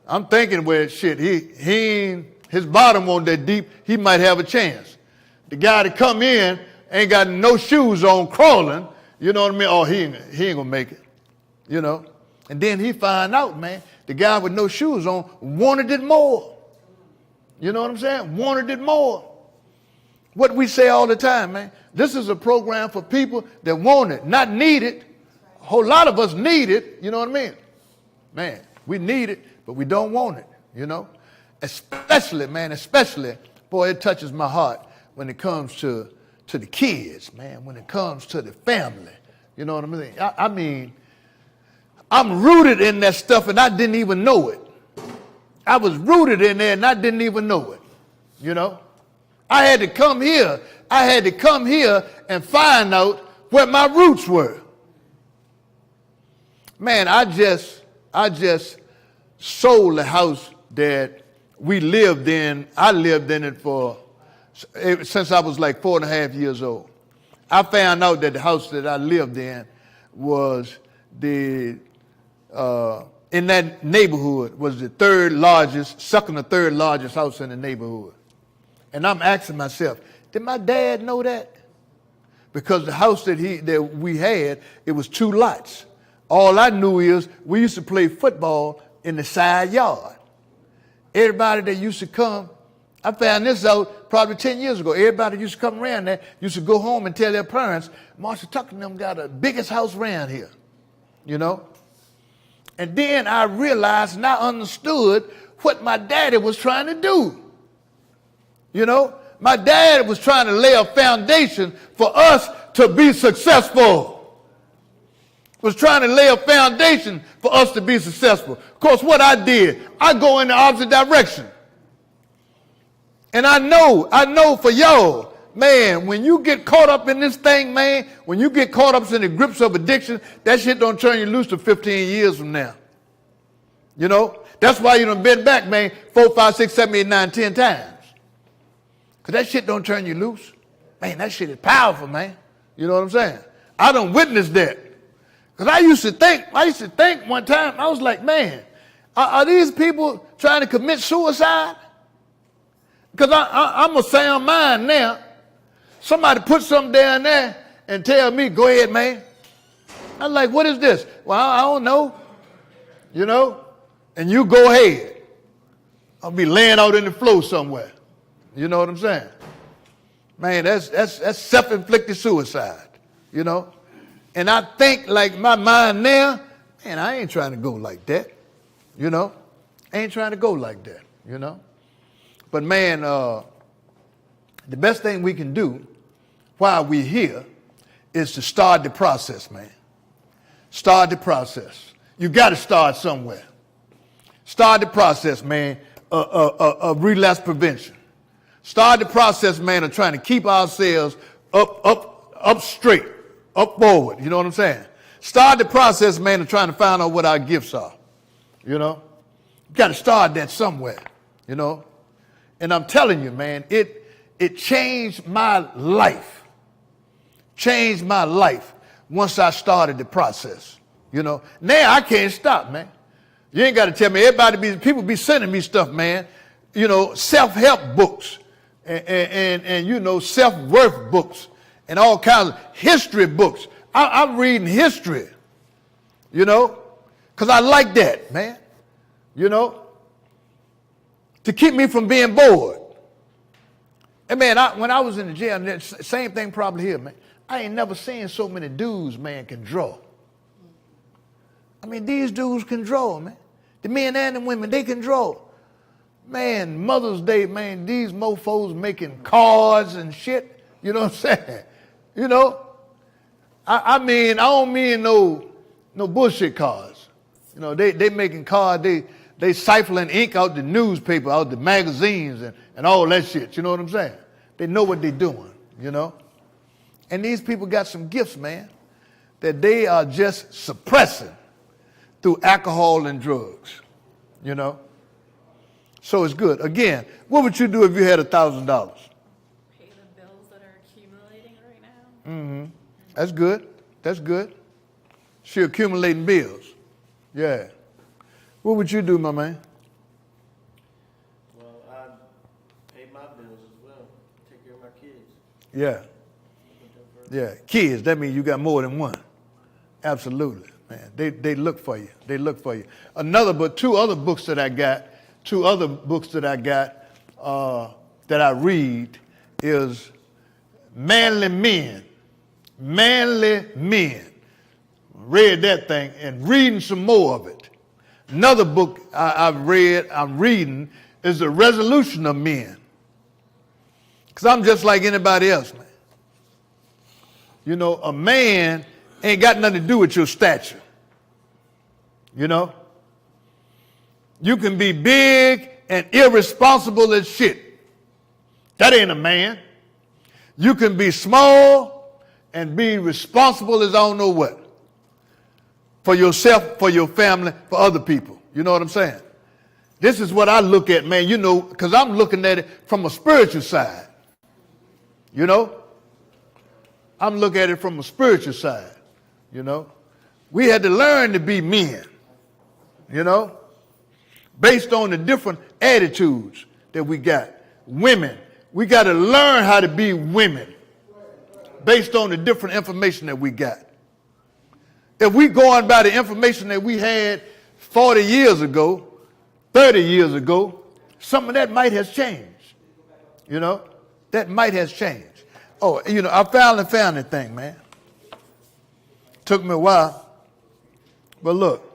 I'm thinking, well, shit, his bottom wasn't that deep. He might have a chance. The guy that come in ain't got no shoes on, crawling. You know what I mean? Oh, he ain't gonna make it. You know. And then he find out, man, the guy with no shoes on wanted it more. You know what I'm saying? Wanted it more. What we say all the time, man, this is a program for people that want it, not need it. A whole lot of us need it, you know what I mean? Man, we need it, but we don't want it, you know? Especially, boy, it touches my heart when it comes to the kids, man, when it comes to the family. You know what I mean? I mean, I'm rooted in that stuff and I didn't even know it. I was rooted in there and I didn't even know it, you know? I had to come here and find out where my roots were. Man, I just sold the house that we lived in. I lived in it since I was like 4.5 years old. I found out that the house that I lived in was in that neighborhood was the second or third largest house in the neighborhood. And I'm asking myself, did my dad know that? Because the house that we had, it was 2 lots. All I knew is we used to play football in the side yard. Everybody that used to come, I found this out probably 10 years ago. Everybody used to come around there, used to go home and tell their parents, Marshall Tucker and them got the biggest house around here, you know? And then I realized and I understood what my daddy was trying to do. You know, my dad was trying to lay a foundation for us to be successful. Was trying to lay a foundation for us to be successful. Of course, what I did, I go in the opposite direction. And I know for y'all, man, when you get caught up in this thing, man, when you get caught up in the grips of addiction, that shit don't turn you loose to 15 years from now. You know, that's why you done been back, man, 4, 5, 6, 7, 8, 9, 10 times. Because that shit don't turn you loose. Man, that shit is powerful, man. You know what I'm saying? I done witnessed that. Because I used to think one time, I was like, man, are these people trying to commit suicide? Because I'm a sound mind now. Somebody put something down there and tell me, go ahead, man. I'm like, what is this? Well, I don't know. You know? And you go ahead. I'll be laying out in the floor somewhere. You know what I'm saying? Man, that's self-inflicted suicide, you know? And I think like my mind now, man, I ain't trying to go like that. you know. Ain't trying to go like that, you know. But man, the best thing we can do while we're here is to start the process, man. Start the process. You got to start somewhere. Start the process, man, of relapse prevention. Start the process, man, of trying to keep ourselves up straight, up forward. You know what I'm saying? Start the process, man, of trying to find out what our gifts are. You know? You got to start that somewhere, you know? And I'm telling you, man, it changed my life. Changed my life once I started the process, you know? Now I can't stop, man. You ain't got to tell me. People be sending me stuff, man. You know, self-help books and you know, self-worth books and all kinds of history books. I'm reading history, you know, because I like that, man, you know, to keep me from being bored. And, man, when I was in the jail, same thing probably here, man. I ain't never seen so many dudes, man, can draw. I mean, these dudes can draw, man. The men and the women, they can draw. Man, Mother's Day, man, these mofos making cards and shit. You know what I'm saying? You know? I mean, I don't mean no bullshit cards. You know, they making cards, they siphoning ink out the newspaper, out the magazines and all that shit. You know what I'm saying? They know what they're doing, you know? And these people got some gifts, man, that they are just suppressing through alcohol and drugs, you know? So it's good. Again, what would you do if you had $1,000? Pay the bills that are accumulating right now. Mm-hmm. That's good. That's good. She accumulating bills. Yeah. What would you do, my man? Well, I pay my bills as well. Take care of my kids. Yeah. Yeah. Kids, that means you got more than one. Absolutely. Man, they look for you. They look for you. Two other books that I got that I read is Manly Men. Manly Men. Read that thing and reading some more of it. Another book I'm reading is The Resolution of Men. Because I'm just like anybody else, man. You know, a man ain't got nothing to do with your stature. You know? You can be big and irresponsible as shit. That ain't a man. You can be small and be responsible as I don't know what. For yourself, for your family, for other people. You know what I'm saying? This is what I look at, man, you know, because I'm looking at it from a spiritual side. You know? I'm looking at it from a spiritual side. You know? We had to learn to be men. You know? Based on the different attitudes that we got. Women, we got to learn how to be women based on the different information that we got. If we go on by the information that we had 40 years ago, 30 years ago, some of that might have changed. You know, that might have changed. Oh, you know, I finally found that thing, man. Took me a while, but look.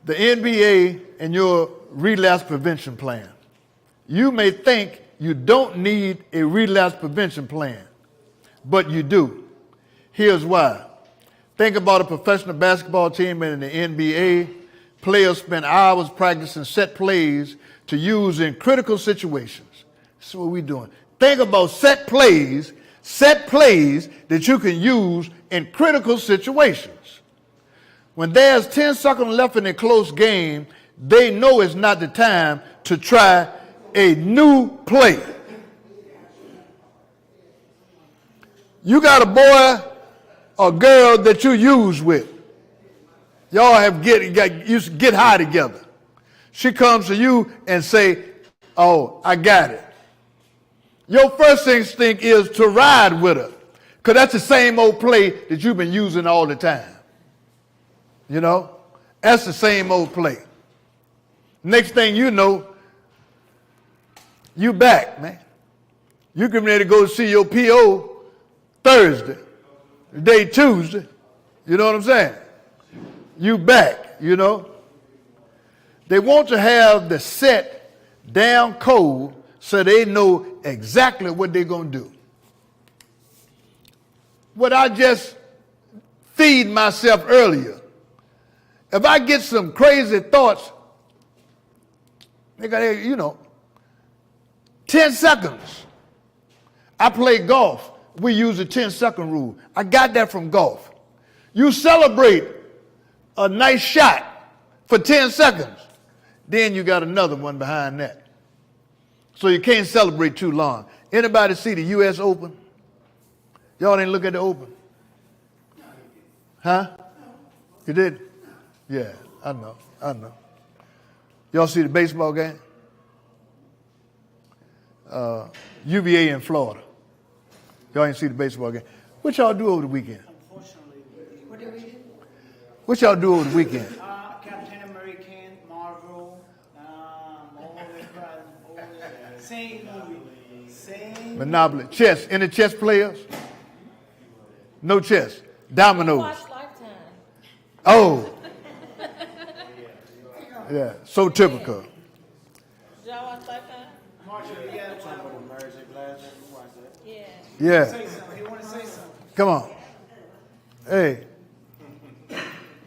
The NBA and your relapse prevention plan. You may think you don't need a relapse prevention plan, but you do. Here's why. Think about a professional basketball team in the NBA. Players spend hours practicing set plays to use in critical situations. That's what we're doing. Think about set plays that you can use in critical situations. When there's 10 seconds left in a close game, they know it's not the time to try a new play. You got a boy or girl that you use with. Y'all have used to get high together. She comes to you and say, "Oh, I got it." Your first instinct is to ride with her, because that's the same old play that you've been using all the time. You know, that's the same old play. Next thing you know, you back, man. You getting ready to go see your PO Thursday, day Tuesday. You know what I'm saying? you back, you know. They want to have the set down code so they know exactly what they're going to do. What I just feed myself earlier, if I get some crazy thoughts, they got, 10 seconds. I play golf. We use the 10-second rule. I got that from golf. You celebrate a nice shot for 10 seconds, then you got another one behind that. So you can't celebrate too long. Anybody see the U.S. Open? Y'all didn't look at the Open? Huh? You did? Yeah, I know. Y'all see the baseball game? UVA in Florida. Y'all ain't see the baseball game. What y'all do over the weekend? What did we do? What y'all do over the weekend? Captain American, Marvel, all the same movie. Same. Monopoly. Chess. Any chess players? No chess. Dominoes. Watch Lifetime. Oh. Yeah, so typical. Did y'all watch Lifetime? Yeah. Yeah. Say something. He want to say something. Come on. Hey.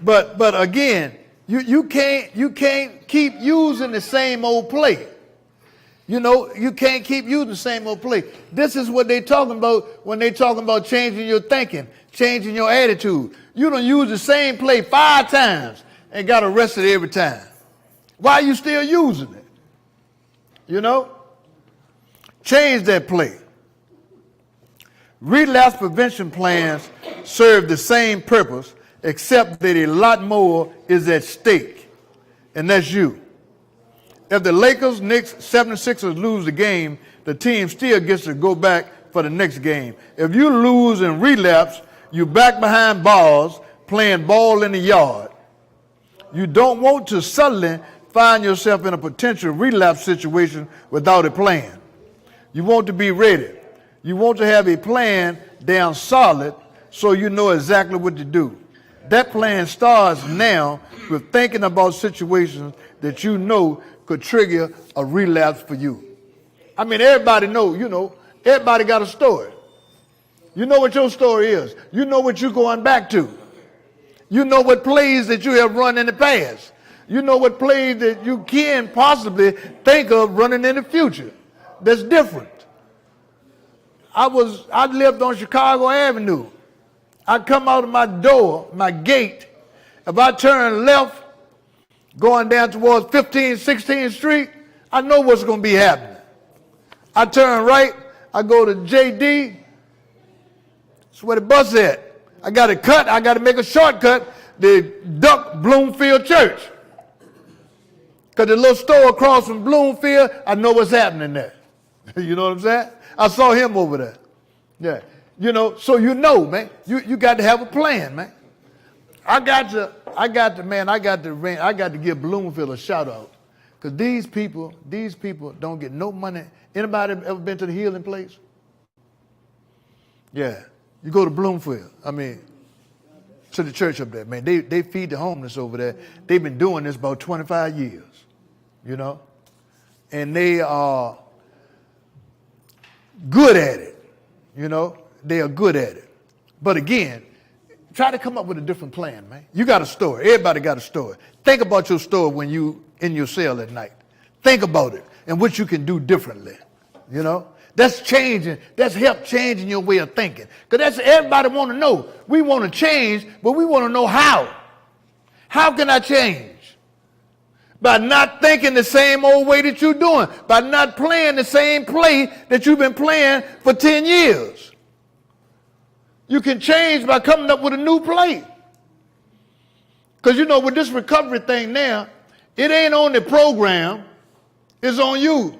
But again, you can't keep using the same old play. You know, you can't keep using the same old play. This is what they're talking about when they're talking about changing your thinking, changing your attitude. You don't use the same play 5 times and got arrested every time. Why are you still using it? You know? Change that play. Relapse prevention plans serve the same purpose, except that a lot more is at stake, and that's you. If the Lakers, Knicks, 76ers lose the game, the team still gets to go back for the next game. If you lose and relapse, you're back behind bars playing ball in the yard. You don't want to suddenly find yourself in a potential relapse situation without a plan. You want to be ready. You want to have a plan down solid so you know exactly what to do. That plan starts now with thinking about situations that you know could trigger a relapse for you. I mean, everybody everybody got a story. You know what your story is. You know what you're going back to. You know what plays that you have run in the past. You know what plays that you can possibly think of running in the future. That's different. I lived on Chicago Avenue. I'd come out of my door, my gate. If I turn left, going down towards 15th, 16th Street, I know what's going to be happening. I turn right, I go to JD. That's where the bus is at. I got to cut, I got to make a shortcut to duck Bloomfield Church. Because the little store across from Bloomfield, I know what's happening there. You know what I'm saying? I saw him over there. Yeah. You know, so you know, man. You got to have a plan, man. I got to give Bloomfield a shout out. Because these people don't get no money. Anybody ever been to the healing place? Yeah. You go to Bloomfield. I mean, to the church up there, man. They feed the homeless over there. They've been doing this about 25 years, you know. And they are good at it, you know. They are good at it. But again, try to come up with a different plan, man. You got a story. Everybody got a story. Think about your story when you in your cell at night. Think about it and what you can do differently, you know. That's changing. That's help changing your way of thinking. Because that's everybody want to know. We want to change, but we want to know how. How can I change? By not thinking the same old way that you're doing. By not playing the same play that you've been playing for 10 years. You can change by coming up with a new play. Because you know, with this recovery thing now, it ain't on the program, it's on you.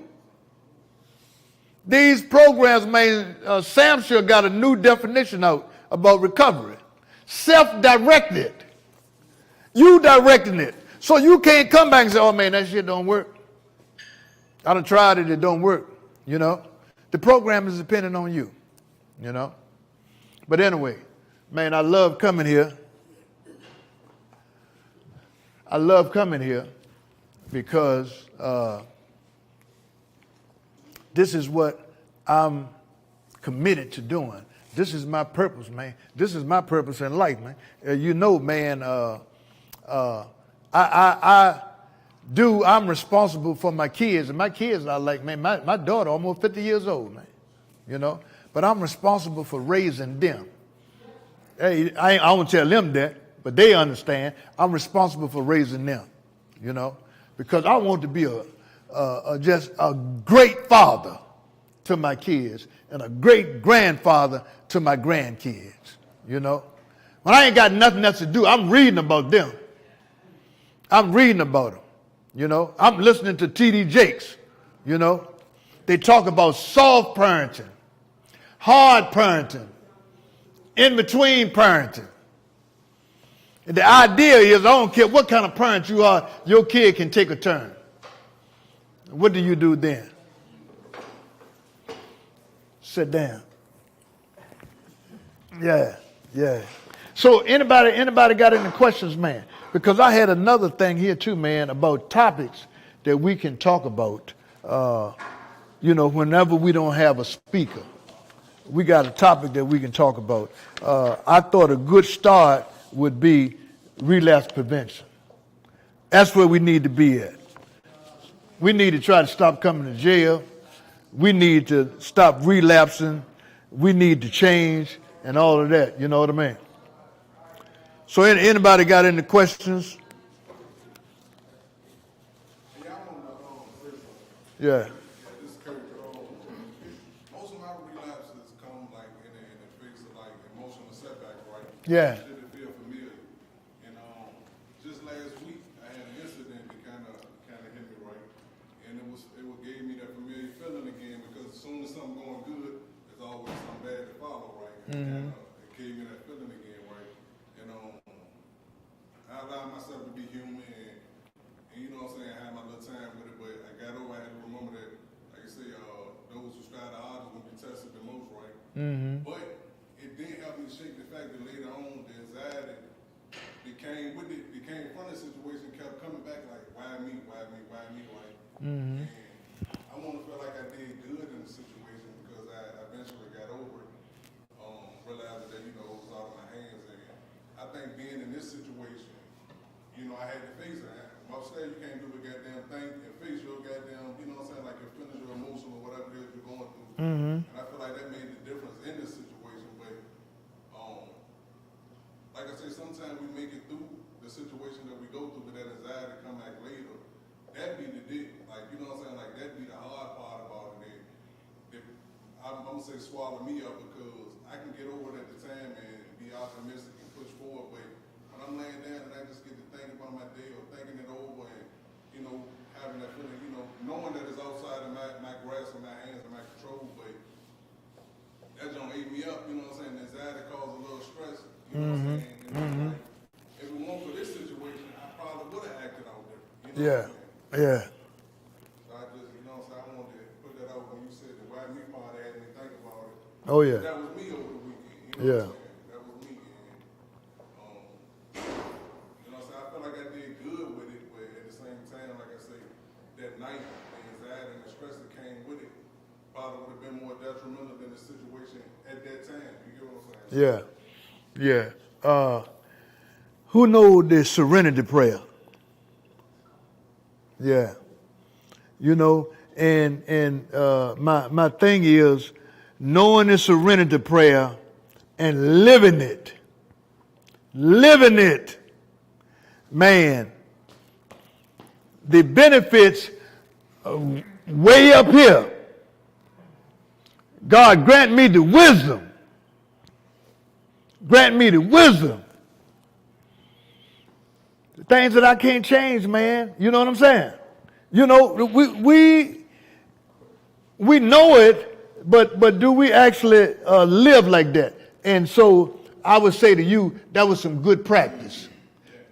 These programs, man, Samsha got a new definition out about recovery. Self-directed. You directing it. So you can't come back and say, oh man, that shit don't work. I done tried it, it don't work, you know. The program is dependent on you, you know. But anyway, man, I love coming here. I love coming here because this is what I'm committed to doing. This is my purpose, man. This is my purpose in life, man. You know, man, I'm responsible for my kids, and my kids are like, man, my daughter almost 50 years old, man, you know, but I'm responsible for raising them. Hey, I won't tell them that, but they understand. I'm responsible for raising them, you know, because I want to be just a great father to my kids and a great grandfather to my grandkids, you know. When I ain't got nothing else to do, I'm reading about them. I'm reading about them, you know. I'm listening to T.D. Jakes, you know. They talk about soft parenting, hard parenting, in-between parenting. And the idea is, I don't care what kind of parent you are, your kid can take a turn. What do you do then? Sit down. Yeah. So anybody got any questions, man? Because I had another thing here too, man, about topics that we can talk about, you know, whenever we don't have a speaker. We got a topic that we can talk about. I thought a good start would be relapse prevention. That's where we need to be at. We need to try to stop coming to jail. We need to stop relapsing. We need to change and all of that. You know what I mean? So anybody got any questions? Yeah. This Kurt, most of my relapses come like in the face of like emotional setback, right? Yeah. Shit that feel familiar. And just last week I had an incident that kind of hit me right, and it gave me that familiar feeling again because as soon as something going good, there's always something bad to follow, right? And it gave me that feeling again, right? And I allowed myself to be human and you know what I'm saying, I had my little time with it, but I got over, I had to remember that, like I say, those who strive the hardest will be tested the most, right? But it did help me shake the fact that later on, the anxiety became from the situation, kept coming back like, why me, right? And I want to feel like I did good in the situation because I eventually got over it, realizing that, you know, it was out of my hands. And I think being in this situation, you know, I had to face it. Upstairs, you can't do a goddamn thing and face your goddamn, you know what I'm saying, like your feelings, your emotion, or whatever it is you're going through. And I feel like that made the difference in this situation. But, like I say, sometimes we make it through the situation that we go through, but that anxiety come back later. That be the dick. Like, you know what I'm saying, like that be the hard part about it. I'm going to say swallow me up because I can get over it at the time and be optimistic and push forward, but when I'm laying down and I just get to thinking about my day or thinking it over and, you know, having that feeling, you know, knowing that it's outside of my grasp and my hands and my control, but that don't ate me up, you know what I'm saying? Anxiety causes a little stress, you know what I'm saying? And like, if it weren't for this situation, I probably would have acted out there. You know what I'm saying? Yeah. So I just, you know what I'm saying, I wanted to put that out when you said the why me part had me think about it. Oh, yeah. That was me over the weekend, you know Yeah. what I'm saying? That was me. You know, so I feel like I did good with it, but at the same time, like I say, that night, the anxiety and the stress that came with it probably would have been more detrimental than the situation at that time. You get what I'm saying? Yeah. Who knows the serenity prayer? Yeah. You know, and my thing is knowing the serenity prayer and living it. Man, the benefits way up here. God grant me the wisdom. Grant me the wisdom. The things that I can't change, man. You know what I'm saying? You know, we know it, but do we actually live like that? And so I would say to you, that was some good practice.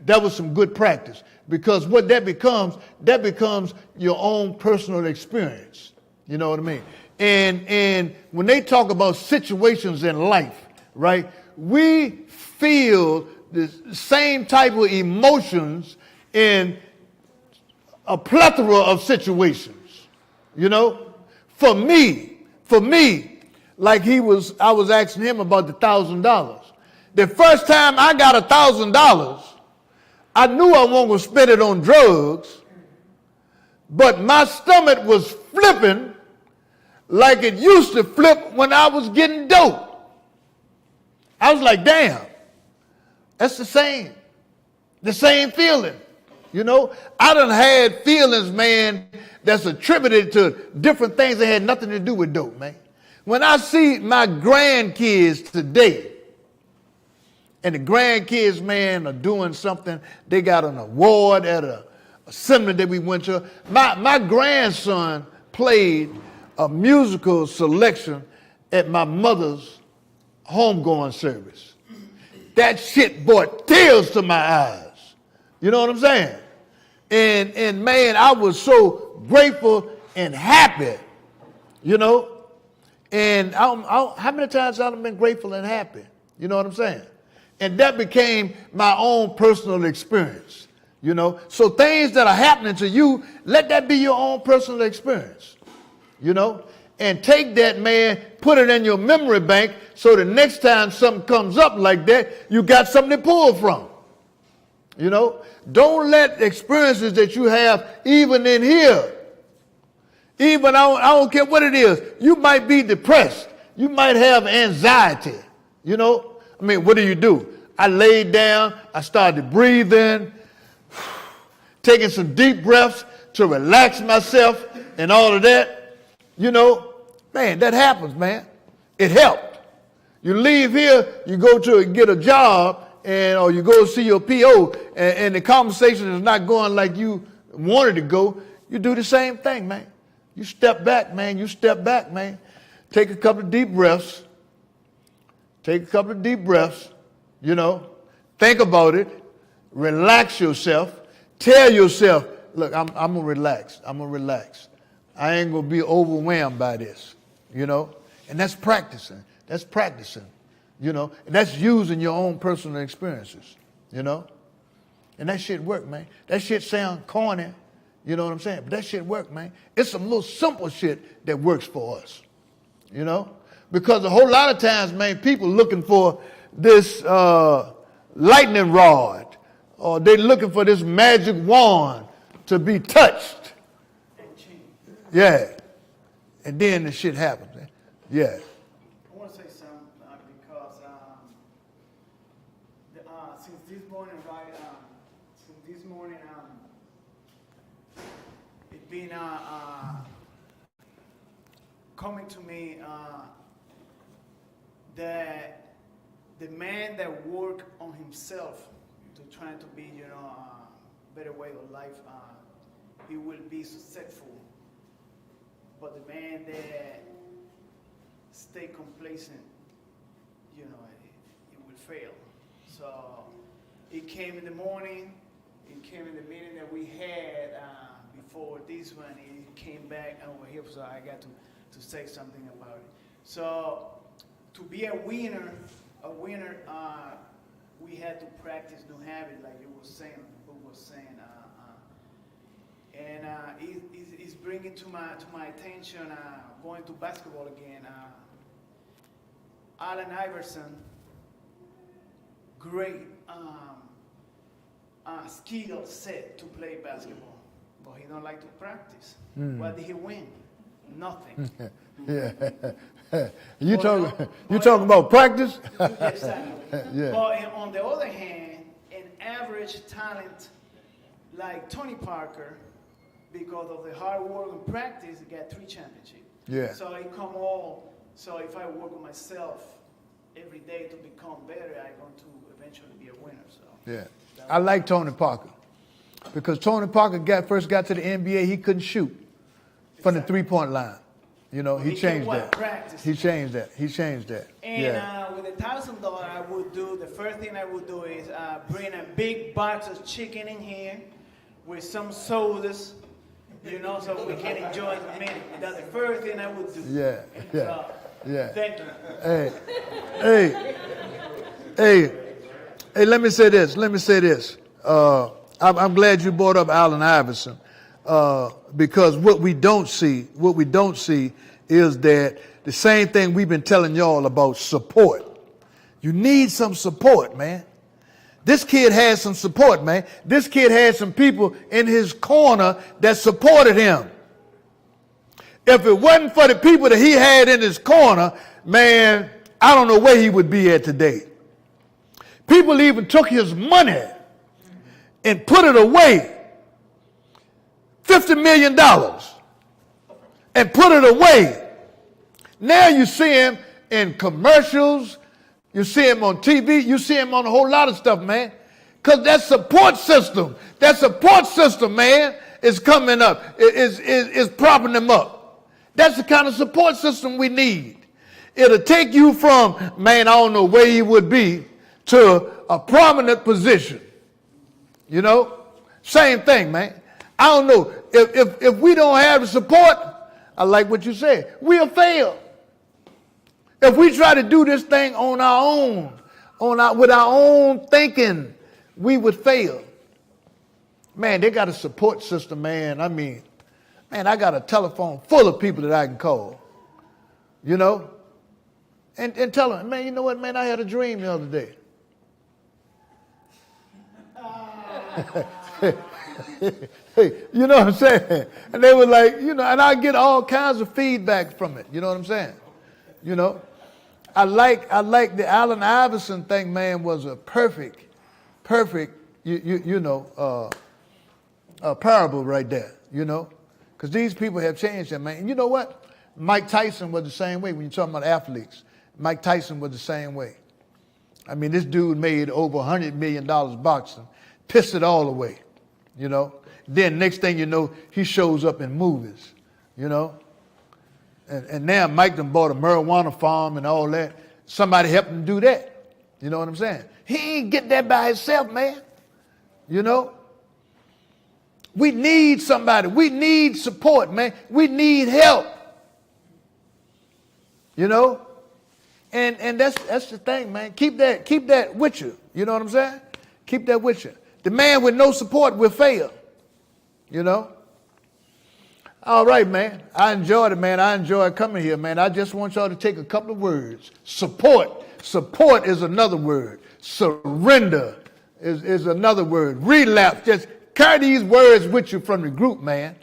That was some good practice. Because what that becomes your own personal experience. You know what I mean? And when they talk about situations in life, right, we feel the same type of emotions in a plethora of situations, you know. For me, like I was asking him about the $1,000. The first time I got $1,000, I knew I wasn't going to spend it on drugs, but my stomach was flipping like it used to flip when I was getting dope. I was like, damn, that's the same feeling. You know, I done had feelings, man, that's attributed to different things that had nothing to do with dope, man. When I see my grandkids today, and the grandkids, man, are doing something, they got an award at a seminar that we went to. My grandson played a musical selection at my mother's homegoing service. That shit brought tears to my eyes. You know what I'm saying? And man, I was so grateful and happy, you know. And how many times I've been grateful and happy? You know what I'm saying? And that became my own personal experience, you know. So things that are happening to you, let that be your own personal experience, you know. And take that, man, put it in your memory bank so the next time something comes up like that, you got something to pull from, you know. Don't let experiences that you have, even in here, even I don't care what it is, you might be depressed, you might have anxiety, you know. I mean, what do? I laid down, I started breathing, taking some deep breaths to relax myself and all of that. You know, man, that happens, man. It helped. You leave here, you go to get a job, or you go see your PO, and the conversation is not going like you wanted to go. You do the same thing, man. You step back, man. Take a couple of deep breaths. You know, think about it, relax yourself, tell yourself, look, I'm gonna relax. I ain't gonna be overwhelmed by this, you know, and that's practicing, you know, and that's using your own personal experiences, you know, and that shit work, man. That shit sound corny, you know what I'm saying, but that shit work, man. It's some little simple shit that works for us, you know. Because a whole lot of times, man, people looking for this lightning rod, or they looking for this magic wand to be touched. Yeah. And then the shit happens. Man. Yeah. I want to say something because since this morning, it's been coming to me that the man that work on himself to try to be, you know, a better way of life, he will be successful. But the man that stay complacent, you know, it will fail. So it came in the morning, it came in the meeting that we had before this one, it came back over here, so I got to say something about it. So to be a winner, we had to practice new habits, like you were saying, and it's bringing to my attention going to basketball again. Allen Iverson, great skill set to play basketball, but he don't like to practice. What did he win? Nothing. Yeah. You talking about practice? Exactly. Yeah. But on the other hand, an average talent like Tony Parker, because of the hard work and practice, got 3 championships. Yeah. So it come all. So if I work on myself every day to become better, I'm going to eventually be a winner. So yeah. I like Tony Parker because Tony Parker first got to the NBA, he couldn't shoot from the 3-point line. You know, he changed that. He changed that. And with $1,000, I would do, the first thing I would do is bring a big box of chicken in here with some sodas, you know, so we can enjoy the meal. That's the first thing I would do. Yeah. Yeah. Thank you. Hey, let me say this. I'm glad you brought up Allen Iverson, because what we don't see is that the same thing we've been telling y'all about support. You need some support, man. This kid had some support, man. This kid had some people in his corner that supported him. If it wasn't for the people that he had in his corner, man, I don't know where he would be at today. People even took his money and put it away. $50 million. And put it away. Now you see him in commercials. You see him on TV. You see him on a whole lot of stuff, man. Because that support system, man, is coming up, is propping them up. That's the kind of support system we need. It'll take you from, man, I don't know where he would be, to a prominent position. You know? Same thing, man. I don't know. If we don't have the support, I like what you said, we'll fail. If we try to do this thing on our own, with our own thinking, we would fail. Man, they got a support system, man. I mean, man, I got a telephone full of people that I can call, you know, and tell them, man, you know what, man, I had a dream the other day. Hey, you know what I'm saying? And they were like, you know, and I get all kinds of feedback from it. You know what I'm saying? You know, I like the Allen Iverson thing, man, was a perfect, parable right there, you know, because these people have changed them, man. And you know what? Mike Tyson was the same way when you're talking about athletes. Mike Tyson was the same way. I mean, this dude made over $100 million boxing, pissed it all away, you know. Then next thing you know, he shows up in movies, you know. And now Mike done bought a marijuana farm and all that. Somebody helped him do that. You know what I'm saying? He ain't get that by himself, man. You know? We need somebody. We need support, man. We need help. You know? And that's the thing, man. Keep that with you. You know what I'm saying? Keep that with you. The man with no support will fail. You know? All right, man. I enjoyed it, man. I enjoyed coming here, man. I just want y'all to take a couple of words. Support. Support is another word. Surrender is another word. Relapse. Just carry these words with you from the group, man.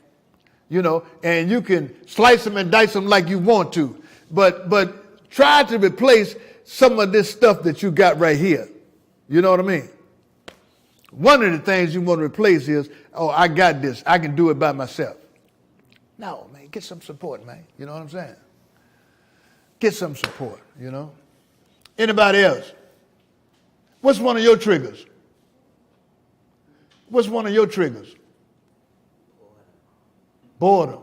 You know, and you can slice them and dice them like you want to. But try to replace some of this stuff that you got right here. You know what I mean? One of the things you want to replace is, oh, I got this. I can do it by myself. No, man, get some support, man. You know what I'm saying? Get some support, you know? Anybody else? What's one of your triggers? What's one of your triggers? Boredom.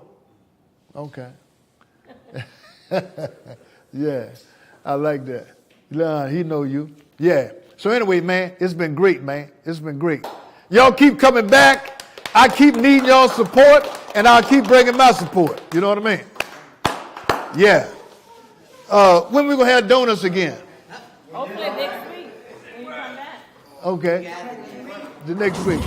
Okay. Yeah, I like that. He know you. Yeah. So anyway, man, it's been great, man. It's been great. Y'all keep coming back. I keep needing y'all support, and I'll keep bringing my support. You know what I mean? Yeah. When we going to have donuts again? Hopefully next week when you come back. Okay. The next week.